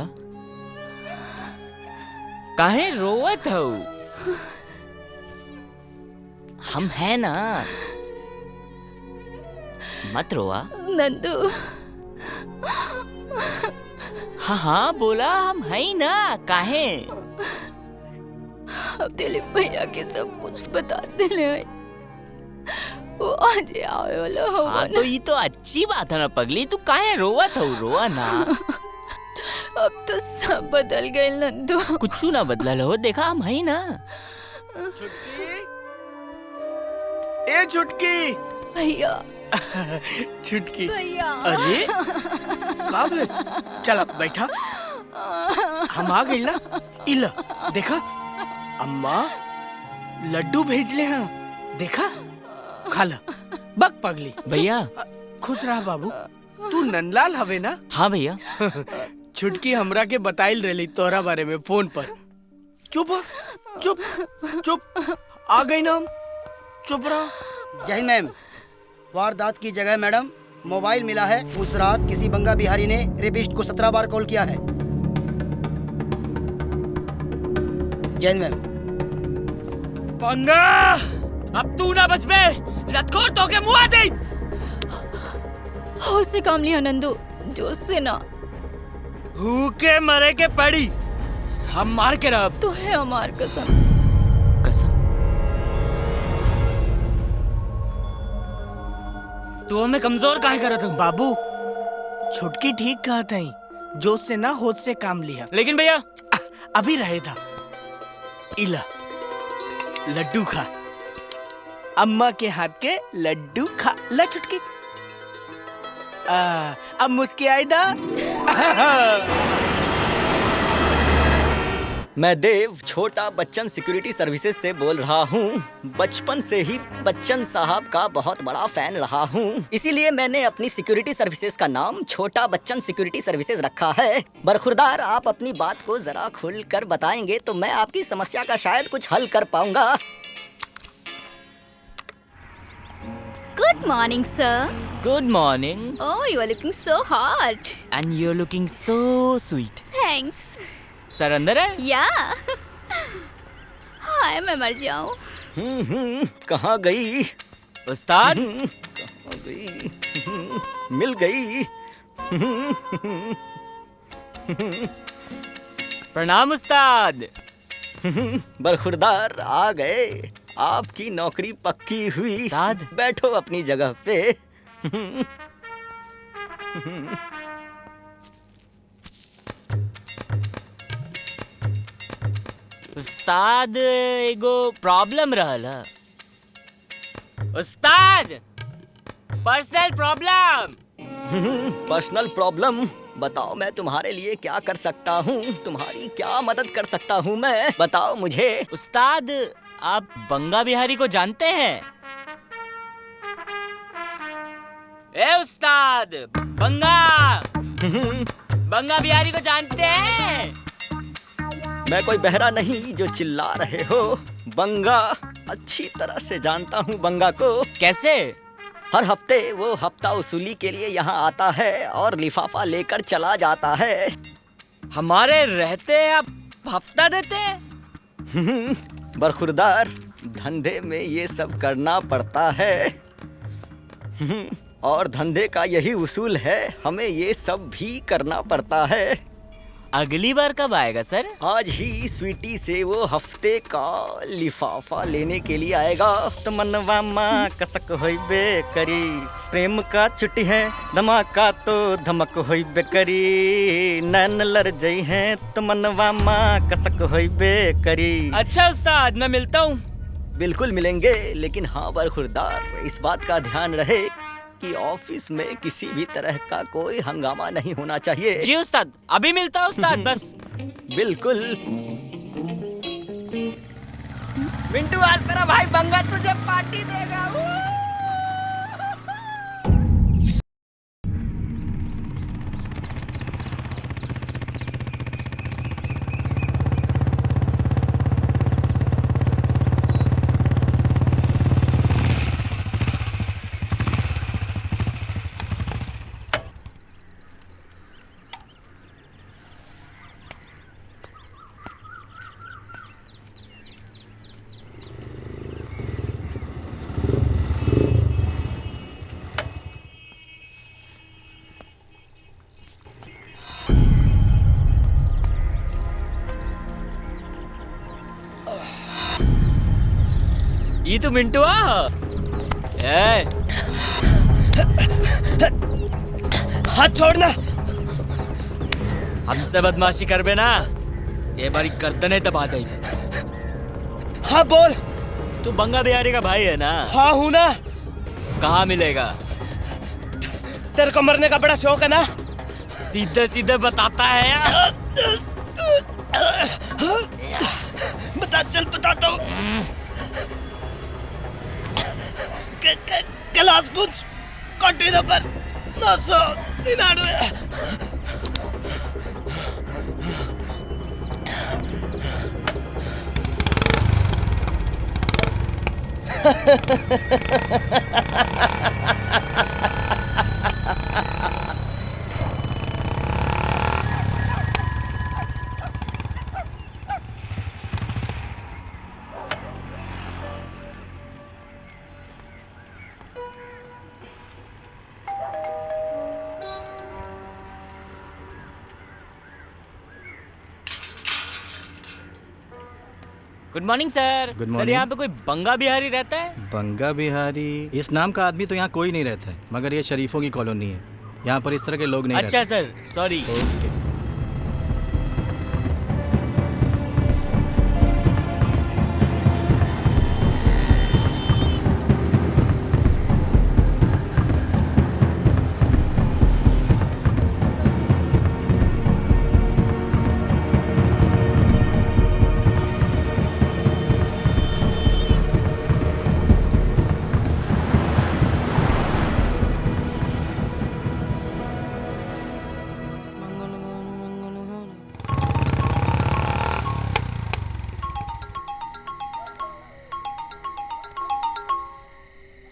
Speaker 9: काहे रोवत हो? हम है ना, मत रोआ।
Speaker 7: नंदू।
Speaker 9: हाँ हाँ बोला, हम है ही ना, काहे?
Speaker 7: अब दिलीप भैया के सब कुछ बता दिले। वो आज आवे वाला हो।
Speaker 9: हाँ तो ये तो अच्छी बात है ना पगली, तू काहे रोवत हो? रोआ ना।
Speaker 7: अब तो सब बदल गए नंदू।
Speaker 9: कुछ ना बदलल हो, देखा हम है ना।
Speaker 4: ए छुटकी
Speaker 7: भैया।
Speaker 4: छुटकी
Speaker 7: भैया।
Speaker 4: अरे कब है? चल अब बैठा, हम आ गए ना। इला देखा अम्मा लड्डू भेज ले। हाँ देखा, खा ला। बक पगली।
Speaker 9: भैया
Speaker 4: खुश रहा बाबू। तू नंदलाल हवे ना?
Speaker 9: हाँ भैया।
Speaker 4: छुटकी हमरा के बताइल रही तोरा बारे में फोन पर। चुप चुप चुप, आ गई ना हम, चुप रहो।
Speaker 2: जय हिंद मैम। वारदात की जगह मैडम मोबाइल मिला है। उस रात किसी बंगा बिहारी ने रेपिस्ट को 17 बार कॉल किया है। जय हिंद मैम।
Speaker 9: बंगा अब तू ना बच में, लतखोर तो के मुआ दे।
Speaker 7: होश से काम लिया नंदू, जोश से ना।
Speaker 9: भूखे मरे के पड़ी, हम मार के रह।
Speaker 7: तो है हमार कसम।
Speaker 9: कसम? तू हमें कमजोर काहे करत हो?
Speaker 4: बाबू छुटकी ठीक कहा था, जोश से ना होश से काम लिया।
Speaker 9: लेकिन भैया
Speaker 4: अभी रहे था। इला लड्डू खा, अम्मा के हाथ के लड्डू खा। ला छुटकी, अब मुस्कुराई दा।
Speaker 14: मैं देव छोटा बच्चन सिक्योरिटी सर्विसेज से बोल रहा हूँ। बचपन से ही बच्चन साहब का बहुत बड़ा फैन रहा हूँ, इसीलिए मैंने अपनी सिक्योरिटी सर्विसेज का नाम छोटा बच्चन सिक्योरिटी सर्विसेज रखा है। बरखुरदार, आप अपनी बात को जरा खुल कर बताएंगे तो मैं आपकी समस्या का शायद कुछ हल कर पाऊंगा।
Speaker 11: Good morning, sir.
Speaker 9: Good morning.
Speaker 11: Oh, you are looking so hot.
Speaker 9: And you're looking so sweet.
Speaker 11: Thanks.
Speaker 9: सर अंदर है?
Speaker 11: Yeah. हाय, मैं मर जाऊं।
Speaker 14: कहाँ गई
Speaker 9: उस्ताद?
Speaker 14: कहाँ गई? मिल गई।
Speaker 9: प्रणाम उस्ताद।
Speaker 14: बरखुरदार आ गए, आपकी नौकरी पक्की हुई।
Speaker 9: उस्ताद
Speaker 14: बैठो अपनी जगह पे।
Speaker 9: उस्ताद एगो प्रॉब्लम रहल। उस्ताद पर्सनल प्रॉब्लम।
Speaker 14: Personal problem? बताओ मैं तुम्हारे लिए क्या कर सकता हूँ, तुम्हारी क्या मदद कर सकता हूँ मैं, बताओ मुझे।
Speaker 9: उस्ताद आप बंगा बिहारी को जानते हैं? ए उस्ताद, बंगा बिहारी को जानते हैं?
Speaker 14: मैं कोई बहरा नहीं जो चिल्ला रहे हो। बंगा अच्छी तरह से जानता हूँ बंगा को।
Speaker 9: कैसे?
Speaker 14: हर हफ्ते वो हफ्ता वसूली के लिए यहाँ आता है और लिफाफा लेकर चला जाता है।
Speaker 9: हमारे रहते आप हफ्ता देते हैं?
Speaker 14: बरखुरदार, धंधे में ये सब करना पड़ता है और धंधे का यही उसूल है, हमें ये सब भी करना पड़ता है।
Speaker 9: अगली बार कब आएगा सर?
Speaker 14: आज ही स्वीटी से वो हफ्ते का लिफाफा लेने के लिए आएगा। तो मनवा माँ कसक होइबे करी, प्रेम का छुट्टी है धमाका तो धमक होइबे करी, नैन लड़ जाई हैं तो मनवा माँ कसक होइबे करी।
Speaker 9: अच्छा उस्ताद, मैं मिलता हूँ।
Speaker 14: बिल्कुल मिलेंगे, लेकिन हाँ बरखुरदार, इस बात का ध्यान रहे कि ऑफिस में किसी भी तरह का कोई हंगामा नहीं होना चाहिए।
Speaker 9: जी उस्ताद, अभी मिलता हूँ उस्ताद, बस।
Speaker 14: बिल्कुल।
Speaker 9: मिंटू, आज तेरा भाई बंगा तुझे पार्टी देगा। ये तो मिंटुआ। ए
Speaker 4: हाथ छोड़ना।
Speaker 9: हमसे बदमाशी कर बे ना, ये बारी गर्दनें दबा दे।
Speaker 4: हाँ बोल।
Speaker 9: तू बंगा बिहारी का भाई है ना?
Speaker 4: हाँ हूँ ना।
Speaker 9: कहाँ मिलेगा?
Speaker 4: तेरे को मरने का बड़ा शौक है ना?
Speaker 9: सीधे सीधे बताता है यार।
Speaker 4: बता, चल बताता हूँ। क्लास कुछ कोटी नंबर 999।
Speaker 9: गुड मॉर्निंग सर।
Speaker 13: Good
Speaker 9: सर
Speaker 13: morning.
Speaker 9: यहाँ पे कोई बंगा बिहारी रहता है?
Speaker 13: बंगा बिहारी इस नाम का आदमी तो यहाँ कोई नहीं रहता है, मगर ये शरीफों की कॉलोनी है। यहाँ पर इस तरह के लोग नहीं
Speaker 9: अच्छा
Speaker 13: रहते।
Speaker 9: सर, सॉरी।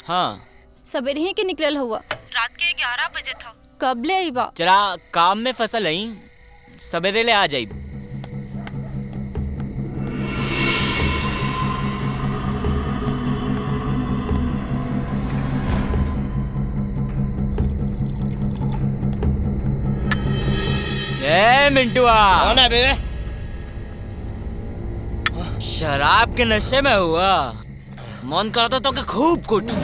Speaker 9: हाँ
Speaker 1: सवेरे ही के निकलल हुआ।
Speaker 3: रात के 11 बजे था।
Speaker 1: कब ले आईबा?
Speaker 9: चला काम में फसल नहीं, सवेरे ले आ जाई। ए मिंटुआ।
Speaker 4: कौन है बे?
Speaker 9: शराब के नशे में हुआ, मन करता तो कि खूब कुटूं,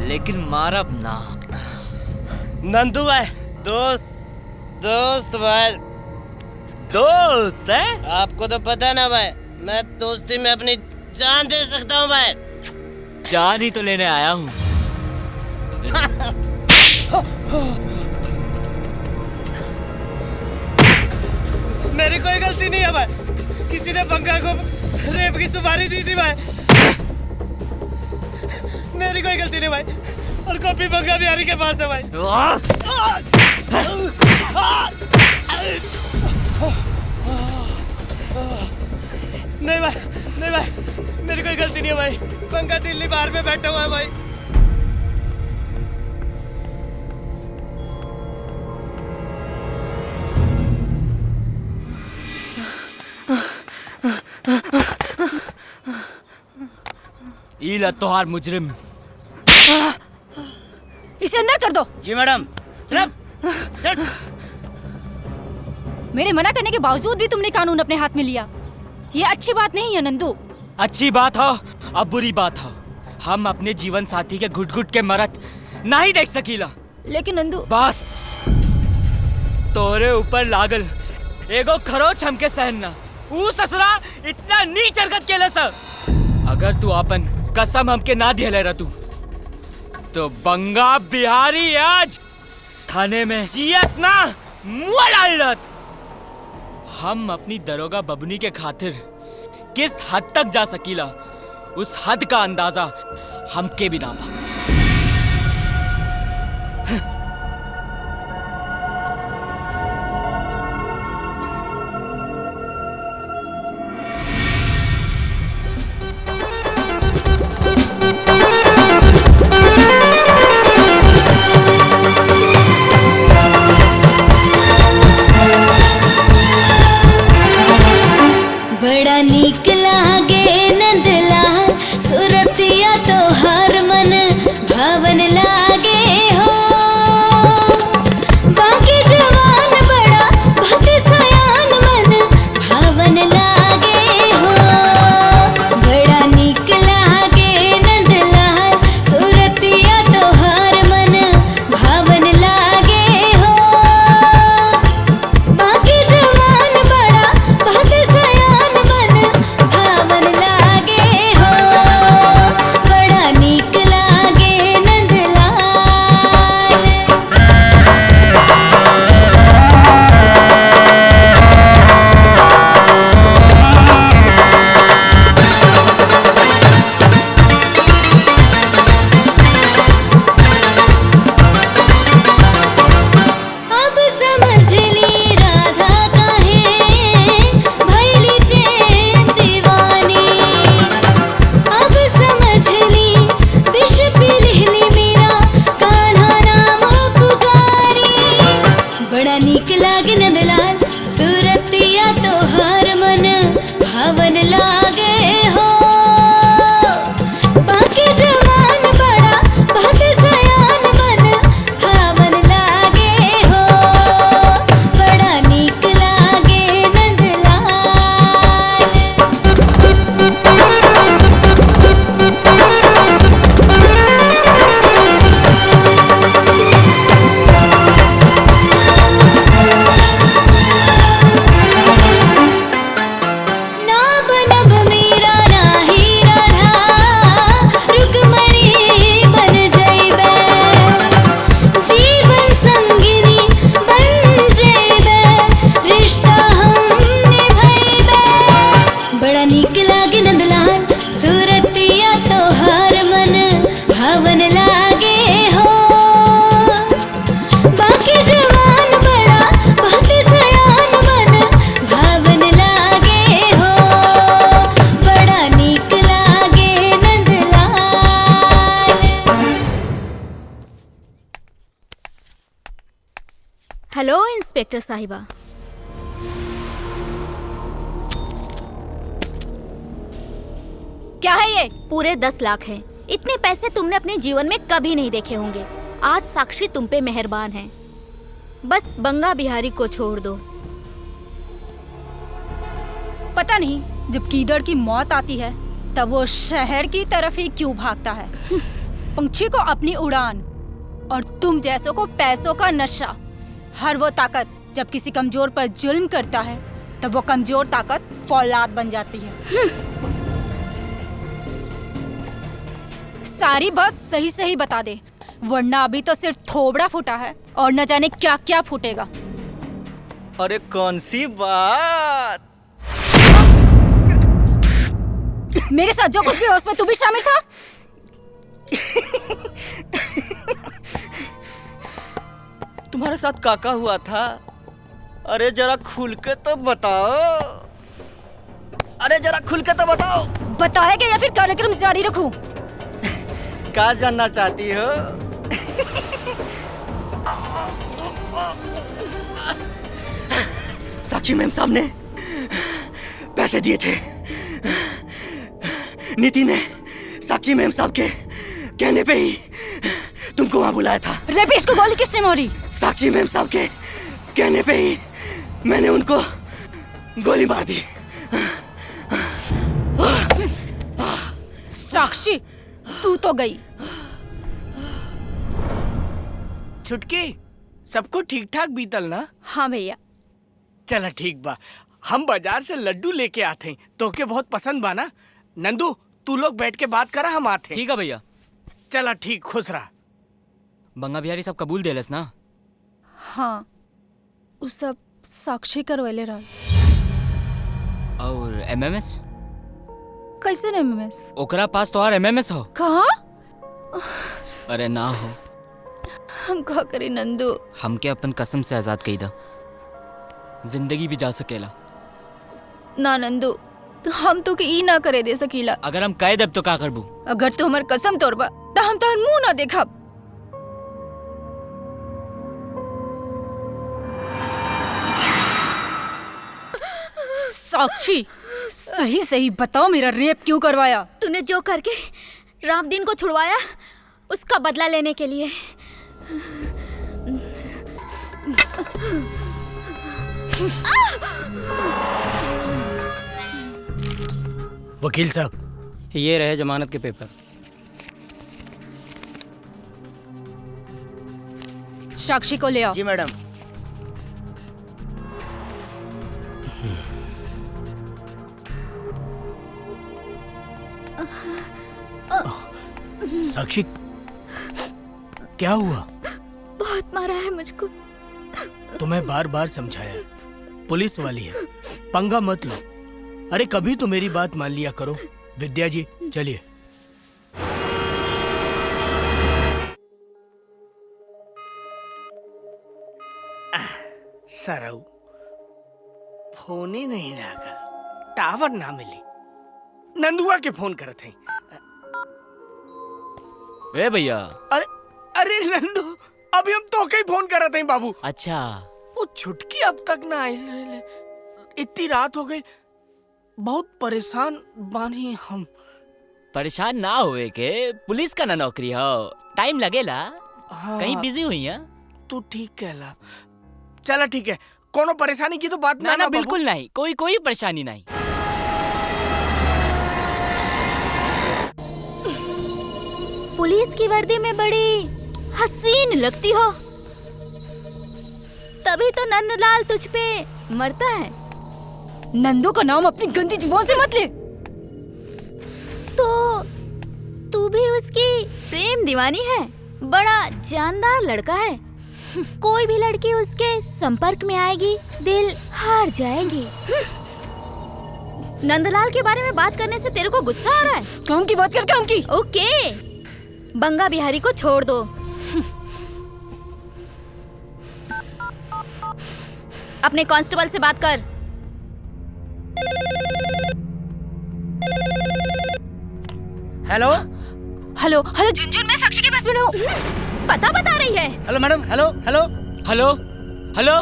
Speaker 9: लेकिन मारब ना।
Speaker 4: नंदू भाई, दोस्त भाई।
Speaker 9: दोस्त है?
Speaker 4: आपको तो पता है ना भाई, मैं दोस्ती में अपनी जान दे सकता हूँ भाई।
Speaker 9: जान ही तो लेने आया हूँ।
Speaker 4: मेरी कोई गलती नहीं है भाई, किसी ने बंगा को रेप की सुपारी दी थी भाई। मेरी कोई गलती नहीं भाई, और कॉपी बंगा बिहारी के पास है भाई। नहीं भाई, नहीं भाई, मेरी कोई गलती नहीं है भाई। बंगा दिल्ली बाहर में बैठा हुआ है भाई।
Speaker 9: ईला तोहार मुजरिम।
Speaker 1: इसे अंदर कर दो।
Speaker 2: जी मैडम।
Speaker 1: मेरे मना करने के बावजूद भी तुमने कानून अपने हाथ में लिया, ये अच्छी बात नहीं है नंदू।
Speaker 9: अच्छी बात हो अब बुरी बात हो, हम अपने जीवन साथी के घुट घुट के मरत नहीं देख सकीला।
Speaker 1: लेकिन नंदू
Speaker 9: बस तोरे ऊपर लागल एगो खरोच हमके सहना, ऊ ससुरा इतना नीच हरकत केले सब। अगर तू अपन कसम हमके ना दिले रहतू तो बंगा बिहारी आज थाने में जियत ना मुआ डालत। हम अपनी दरोगा बबनी के खातिर किस हद तक जा सकीला, उस हद का अंदाजा हमके भी ना बा।
Speaker 8: बड़ा नीक लागे नंदलाल, सुरतिया तो हर मन
Speaker 11: इंस्पेक्टर साहिबा।
Speaker 1: क्या है ये?
Speaker 11: पूरे 10 लाख हैं। इतने पैसे तुमने अपने जीवन में कभी नहीं देखे होंगे। आज साक्षी तुम पे मेहरबान है। बस बंगा बिहारी को छोड़ दो।
Speaker 1: पता नहीं जब कीदड़ की मौत आती है तब वो शहर की तरफ ही क्यों भागता है। पंछी को अपनी उड़ान और तुम जैसों को पैसों का नशा। हर वो ताकत जब किसी कमजोर पर जुल्म करता है तब वो कमजोर ताकत फौलाद बन जाती है। सारी बात सही सही बता दे, वरना अभी तो सिर्फ थोबड़ा फूटा है और न जाने क्या क्या फूटेगा।
Speaker 14: अरे कौन सी बात?
Speaker 1: मेरे साथ जो कुछ भी हो उसमें तू भी शामिल था।
Speaker 14: तुम्हारे साथ काका हुआ था? अरे जरा खुल के तो बताओ। अरे जरा खुल के तो बताओ।
Speaker 1: बताएगा या फिर कार्यक्रम जारी रखूं?
Speaker 14: क्या जानना चाहती हो? साक्षी मैम साहब ने पैसे दिए थे। नीति ने साक्षी मैम साहब के कहने पे ही तुमको वहां बुलाया था।
Speaker 1: रेपिस्ट को गोली किसने मारी?
Speaker 14: साक्षी मैम साहब के कहने पे ही मैंने उनको गोली मार दी।
Speaker 1: साक्षी तू तो गई।
Speaker 4: छुटकी, सबको ठीक ठाक बीतल ना?
Speaker 1: हाँ भैया।
Speaker 4: चला ठीक बा। हम बाजार से लड्डू लेके आते हैं, तो के बहुत पसंद बा ना? नंदू तू लोग बैठ के बात करा, हम आते।
Speaker 9: ठीक है भैया।
Speaker 4: चला ठीक, खुश रहा।
Speaker 9: बंगा बिहारी सब कबूल देलस ना?
Speaker 1: हाँ, उ सब साक्षी करवैले रहा।
Speaker 9: और एमएमएस
Speaker 1: कैसे न एमएमएस?
Speaker 9: ओकरा पास तो और एमएमएस हो।
Speaker 1: कहाँ?
Speaker 9: अरे ना हो।
Speaker 1: हम का करे नंदू?
Speaker 9: हमके अपन कसम से आजाद कही दा, जिंदगी भी जा सकेला।
Speaker 1: ना नंदू, तो हम तो के ई ना करे दे सकीला।
Speaker 9: अगर हम कह देब तो का करबू?
Speaker 1: अगर तू हमार कसम तोड़बा तो हम तोहर मुंह ना देखब। साक्षी सही सही बताओ, मेरा रेप क्यों करवाया?
Speaker 11: तूने जो करके रामदीन को छुड़वाया उसका बदला लेने के लिए।
Speaker 10: वकील साहब, ये रहे जमानत के पेपर।
Speaker 1: साक्षी को ले आओ।
Speaker 2: जी मैडम।
Speaker 10: साक्षी, क्या हुआ?
Speaker 11: बहुत मारा है मुझको।
Speaker 10: तुम्हें बार बार समझाया, पुलिस वाली है, पंगा मत लो। अरे कभी तो मेरी बात मान लिया करो। विद्या जी चलिए।
Speaker 4: सरऊ फोन ही नहीं लगा, टावर ना मिली। नंदुआ के फोन करते हैं।
Speaker 9: ए भैया।
Speaker 4: अरे अरे नंदू, अभी हम तो के ही फोन कर रहे हैं बाबू।
Speaker 9: अच्छा।
Speaker 4: वो छुटकी अब तक ना आई। इतनी रात हो गई, बहुत परेशान बानी हम।
Speaker 9: परेशान ना होवे के, पुलिस का ना नौकरी हो, टाइम लगेला।
Speaker 4: हाँ।
Speaker 9: कहीं बिजी हुई है?
Speaker 4: तू ठीक कहला। चला ठीक है, कोनो परेशानी की तो बात
Speaker 9: ना ना बिल्कुल नहीं, कोई परेशानी नहीं।
Speaker 11: पुलिस की वर्दी में बड़ी हसीन लगती हो, तभी तो नंदलाल तुझ पे मरता है।
Speaker 1: नंदू का नाम अपनी गंदी जुबान से मत ले।
Speaker 11: तो तू भी उसकी प्रेम दीवानी है? बड़ा जानदार लड़का है। कोई भी लड़की उसके संपर्क में आएगी, दिल हार जाएगी। नंदलाल के बारे में बात करने से तेरे को गुस्सा आ रहा है?
Speaker 1: काम की बात कर, काम की।
Speaker 11: ओके, बंगा बिहारी को छोड़ दो। अपने कांस्टेबल से बात कर।
Speaker 2: हेलो
Speaker 1: हेलो हेलो झुनझुन, मैं साक्षी के पास में हूँ।
Speaker 11: पता बता रही है।
Speaker 2: Hello madam. Hello hello
Speaker 9: hello hello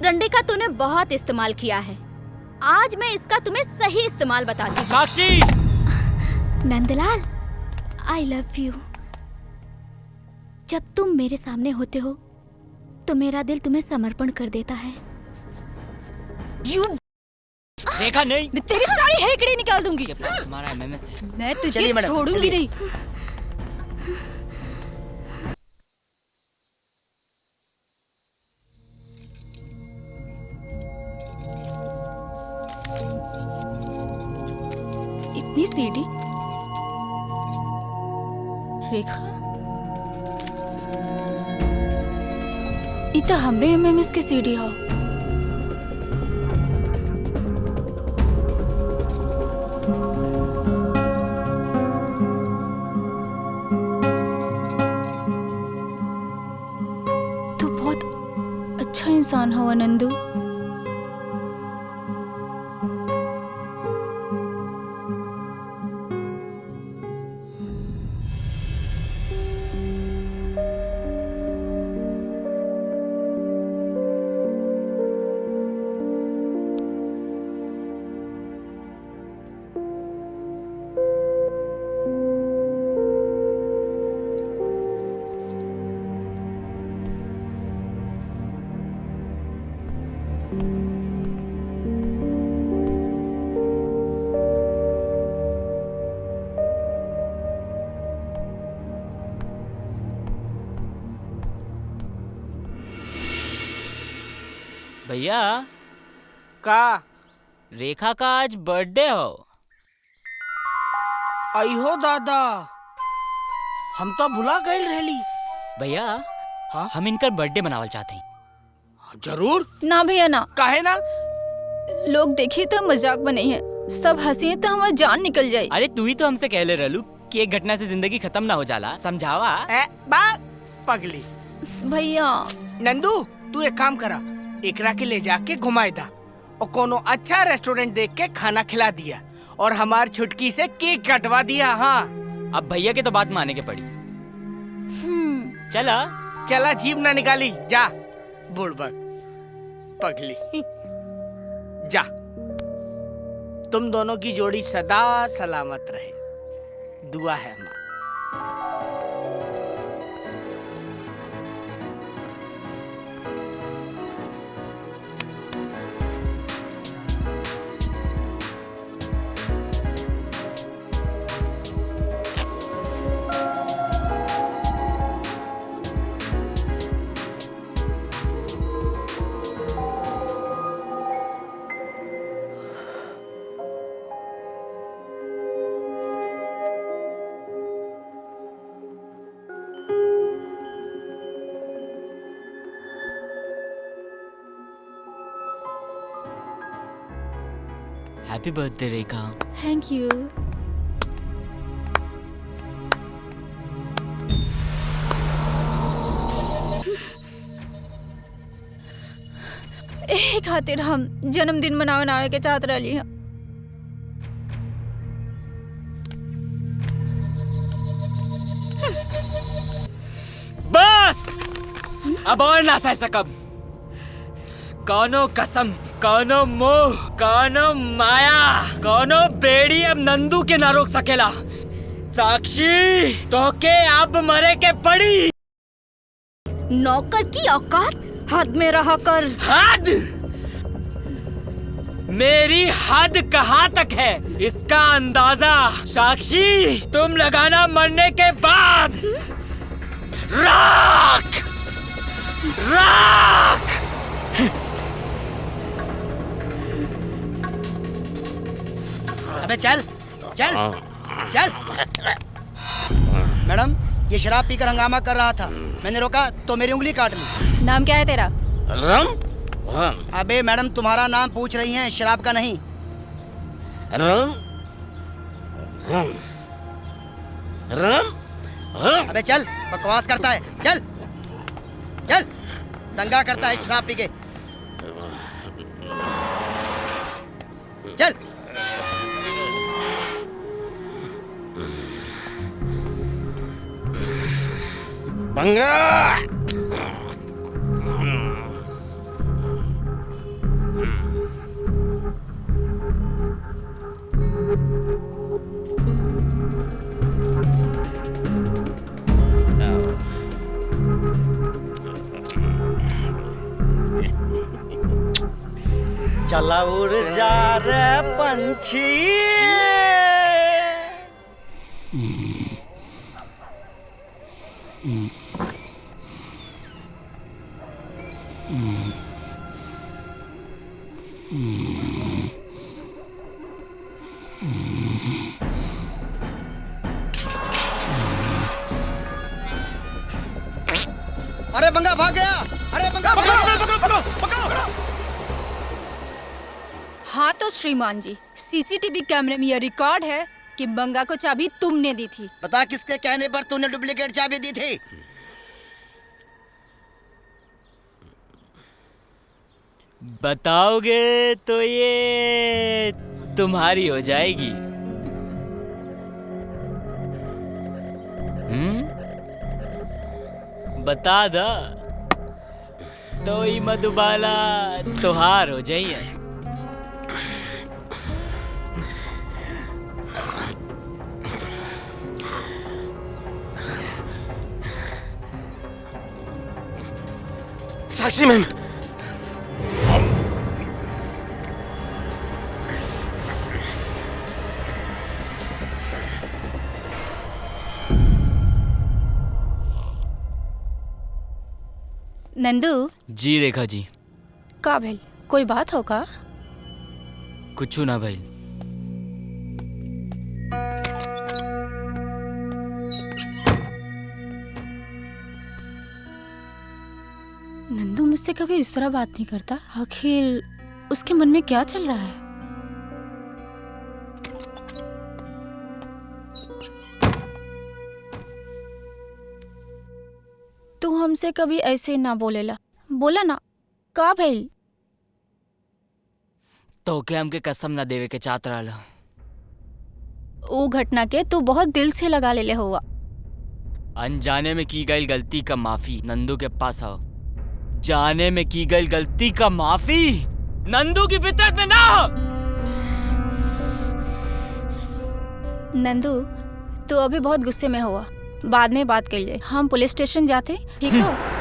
Speaker 11: डंडे का तूने बहुत इस्तेमाल किया है, आज मैं इसका तुम्हें सही इस्तेमाल बताती हूँ।
Speaker 9: Sakshi!
Speaker 11: Nandlal, I love you. जब तुम मेरे सामने होते हो तो मेरा दिल तुम्हें समर्पण कर देता है।
Speaker 9: देखा नहीं?
Speaker 1: मैं तेरी सारी हेकड़ी निकाल दूंगी।
Speaker 9: तुम्हारा एमएमएस है।
Speaker 1: मैं तुझे छोड़ूंगी नहीं। इतनी सीढ़ी रेखा, इतना हमरे एमएमएस के सीढ़ी हो। तू बहुत अच्छा इंसान हो नंदू।
Speaker 9: भैया
Speaker 4: का
Speaker 9: रेखा का आज बर्थडे हो।
Speaker 4: आई हो दादा, हम तो भुला गए रहली।
Speaker 9: भैया
Speaker 4: हाँ?
Speaker 9: हम इनका बर्थडे मनावल चाहते हैं।
Speaker 4: जरूर।
Speaker 1: ना भैया ना।
Speaker 4: काहे ना?
Speaker 1: लोग देखिए तो मजाक बने हैं, सब हंसी तो हमारी जान निकल जाए।
Speaker 9: अरे तू ही तो हमसे कहले रहलू कि एक घटना से जिंदगी खत्म ना हो जाला, समझावा।
Speaker 4: पगली
Speaker 1: भैया।
Speaker 4: नंदू तू एक काम करा, एकरा के ले जाके घुमाए दा और कोनो अच्छा रेस्टोरेंट देख के खाना खिला दिया और हमार छुटकी से केक कटवा दिया। हाँ
Speaker 9: अब भैया के तो बात माने के पड़ी। चला
Speaker 4: चला, जीभ ना निकाली, जा बुड़बक पगली जा। तुम दोनों की जोड़ी सदा सलामत रहे, दुआ है माँ।
Speaker 9: Happy birthday Rekha.
Speaker 1: Thank you. ए खातिर हम जन्मदिन मनावे के चाहत रही हैं।
Speaker 9: बस अब और ना सह सकब। कौनो कसम, कौनो मोह, कौनो माया, कौनो बेड़ी अब नंदू के ना रोक सकेला। साक्षी तो के अब मरे के पड़ी।
Speaker 11: नौकर की औकात हद में रहा कर।
Speaker 9: हद? मेरी हद कहाँ तक है इसका अंदाजा साक्षी तुम लगाना मरने के बाद। राख राख।
Speaker 2: अबे चल चल चल। मैडम ये शराब पीकर हंगामा कर रहा था, मैंने रोका तो मेरी उंगली काट ली।
Speaker 1: नाम क्या है तेरा?
Speaker 2: रम। अबे मैडम तुम्हारा नाम पूछ रही हैं, शराब का नहीं।
Speaker 12: रम रम रम।
Speaker 2: अबे चल, बकवास करता है, चल चल, दंगा करता है शराब पी के, चल।
Speaker 12: बंगा
Speaker 14: चला उड़ जा रे पंछी।
Speaker 2: अरे बंगा भाग गया। अरे बंगा भाग गया।
Speaker 1: हाँ तो श्रीमान जी, सीसीटीवी कैमरे में यह रिकॉर्ड है कि बंगा को चाबी तुमने दी थी।
Speaker 2: बता किसके कहने पर तूने डुप्लीकेट चाबी दी थी?
Speaker 9: बताओगे तो ये तुम्हारी हो जाएगी। बता दा तो ही मधुबाला तुहार हो जाइए।
Speaker 6: साक्षी मैम,
Speaker 1: नंदू।
Speaker 9: जी रेखा जी।
Speaker 1: का भइल, कोई बात हो का?
Speaker 9: कुछ ना भइल।
Speaker 1: नंदू मुझसे कभी इस तरह बात नहीं करता। आखिर उसके मन में क्या चल रहा है? तू हमसे कभी ऐसे ना बोलेला। बोला ना, का भइल?
Speaker 9: तो के हमके कसम ना देवे के चाहत रहला।
Speaker 1: वो घटना के तू बहुत दिल से लगा लेले हुआ।
Speaker 9: अनजाने में की गई गलती का माफी नंदू के पास आओ। जाने में की गई गलती का माफी नंदू की फितरत में ना हो।
Speaker 1: नंदू, तू अभी बहुत गुस्से में हुआ। बाद में बात कर ले। हम पुलिस स्टेशन जाते, ठीक है?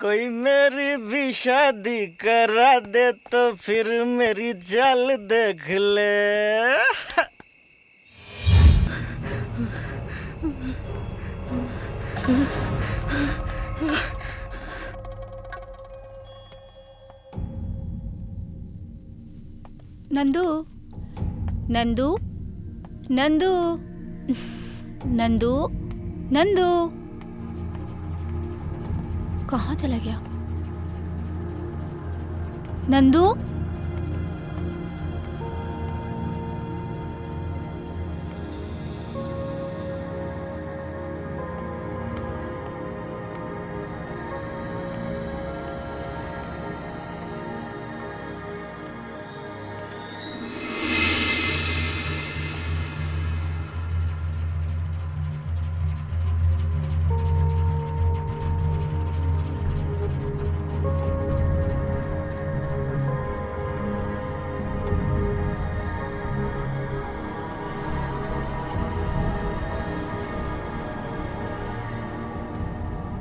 Speaker 14: कोई मेरी भी शादी करा दे तो फिर मेरी चाल देख ले।
Speaker 1: नंदू, नंदू, नंदू, नंदू, नंदू, कहाँ चला गया? नंदू,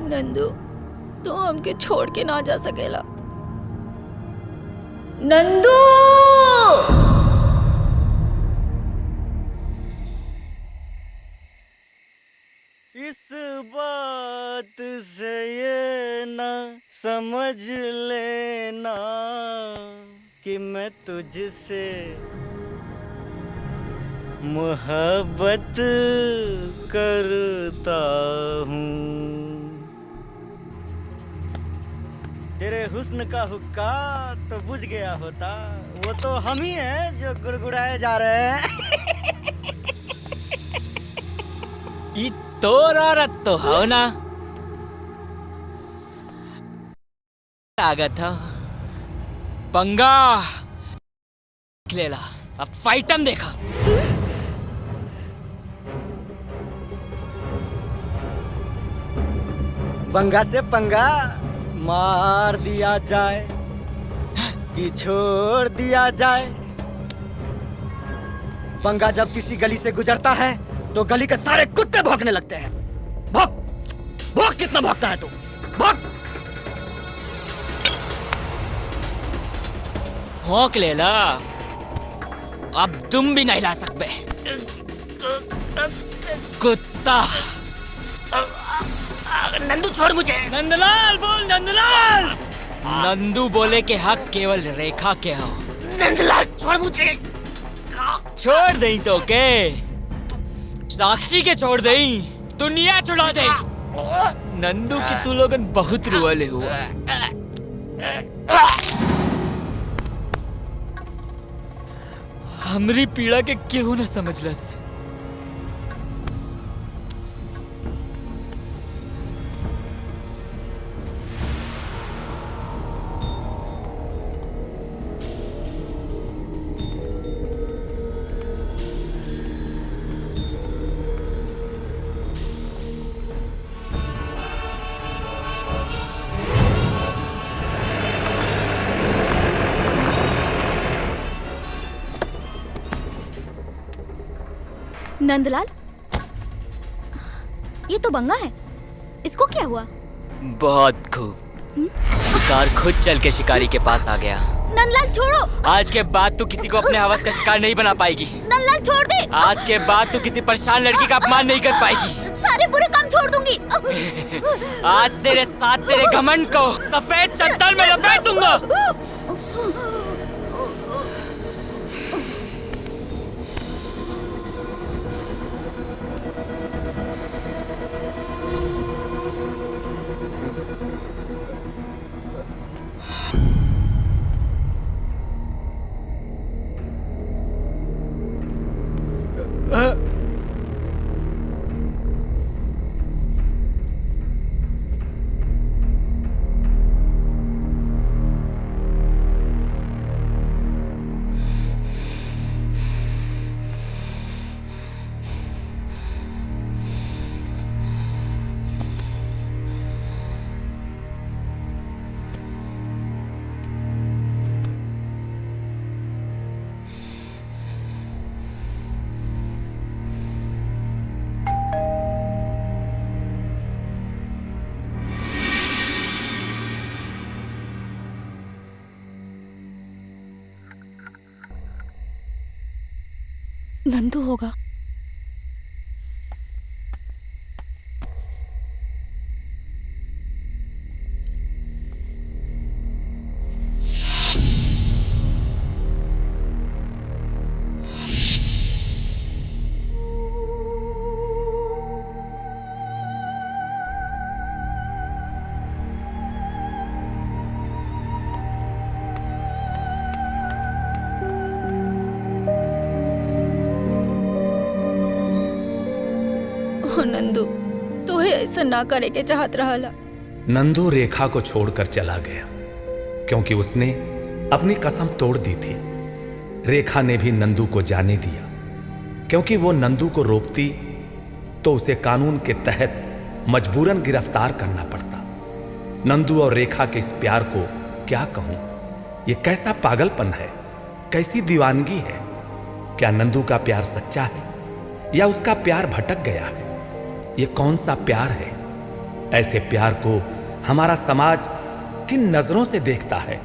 Speaker 1: नंदू, तू हमके छोड़ के ना जा सकेला। नंदू!
Speaker 14: इस बात से ये ना समझ लेना कि मैं तुझसे मोहब्बत करता हूँ। तेरे हुस्न का हुक्का तो बुझ गया होता, वो तो हम ही हैं जो गुड़गुड़ाए जा रहे हैं।
Speaker 9: ये तोर औरत तो हो ना, आगत था पंगा लेला, अब फाइटम देखा।
Speaker 14: पंगा से पंगा मार दिया जाए कि छोड़ दिया जाए। पंगा जब किसी गली से गुजरता है तो गली के सारे कुत्ते भौंकने लगते हैं। भौंक भौंक, कितना भौंकता है तू, भौंक।
Speaker 9: भौंक लेला, अब तुम भी नहीं ला सकते कुत्ता।
Speaker 14: नंदू छोड़ मुझे।
Speaker 9: नंदलाल बोल, नंदलाल। नंदू बोले के हक केवल रेखा के हो।
Speaker 14: नंदलाल छोड़ मुझे।
Speaker 9: छोड़ दई तो के साक्षी के छोड़ दई, दुनिया छुड़ा दे। नंदू की तू लोगन बहुत रुआले हुआ। हमरी पीड़ा के क्यों न समझलस।
Speaker 11: नंदलाल, ये तो बंगा है, इसको क्या हुआ?
Speaker 9: बहुत खूब, शिकार खुद चल के शिकारी के पास आ गया।
Speaker 11: नंदलाल छोड़ो।
Speaker 9: आज के बाद तू किसी को अपने हवस का शिकार नहीं बना पाएगी।
Speaker 11: नंदलाल छोड़ दे।
Speaker 9: आज के बाद तू किसी परेशान लड़की का अपमान नहीं कर पाएगी।
Speaker 11: सारे बुरे काम छोड़ दूंगी।
Speaker 9: आज तेरे साथ तेरे घमंड को सफेद चद्दर में लपेट दूंगा।
Speaker 1: नंदू होगा। नंदू, तो ऐसा ना करे के चाहत रहला।
Speaker 5: नंदू रेखा को छोड़कर चला गया क्योंकि उसने अपनी कसम तोड़ दी थी। रेखा ने भी नंदू को जाने दिया क्योंकि वो नंदू को रोकती तो उसे कानून के तहत मजबूरन गिरफ्तार करना पड़ता। नंदू और रेखा के इस प्यार को क्या कहूं, ये कैसा पागलपन है, कैसी दीवानगी है। क्या नंदू का प्यार सच्चा है या उसका प्यार भटक गया है? ये कौन सा प्यार है? ऐसे प्यार को हमारा समाज किन नजरों से देखता है,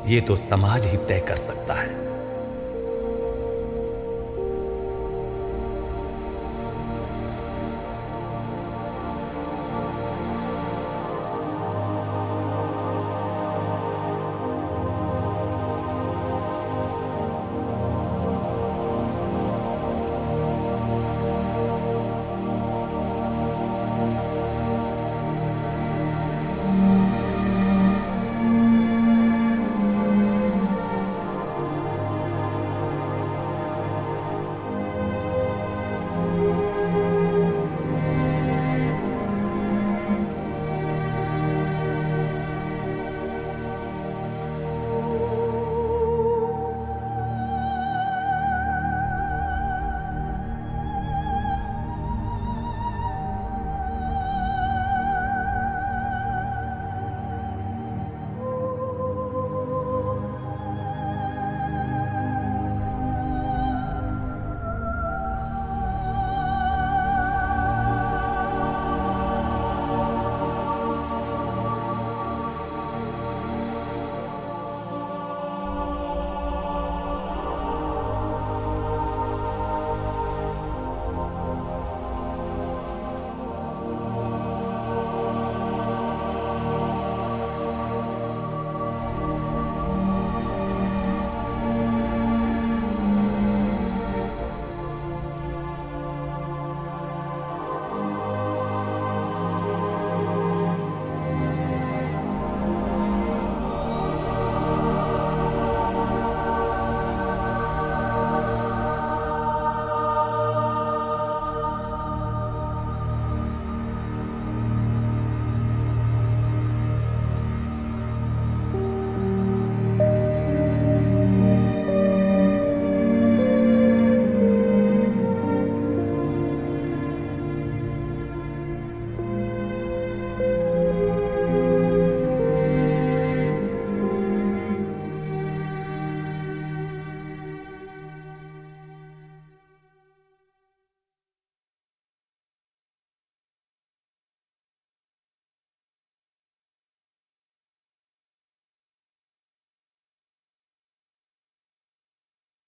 Speaker 5: ये तो समाज ही तय कर सकता है।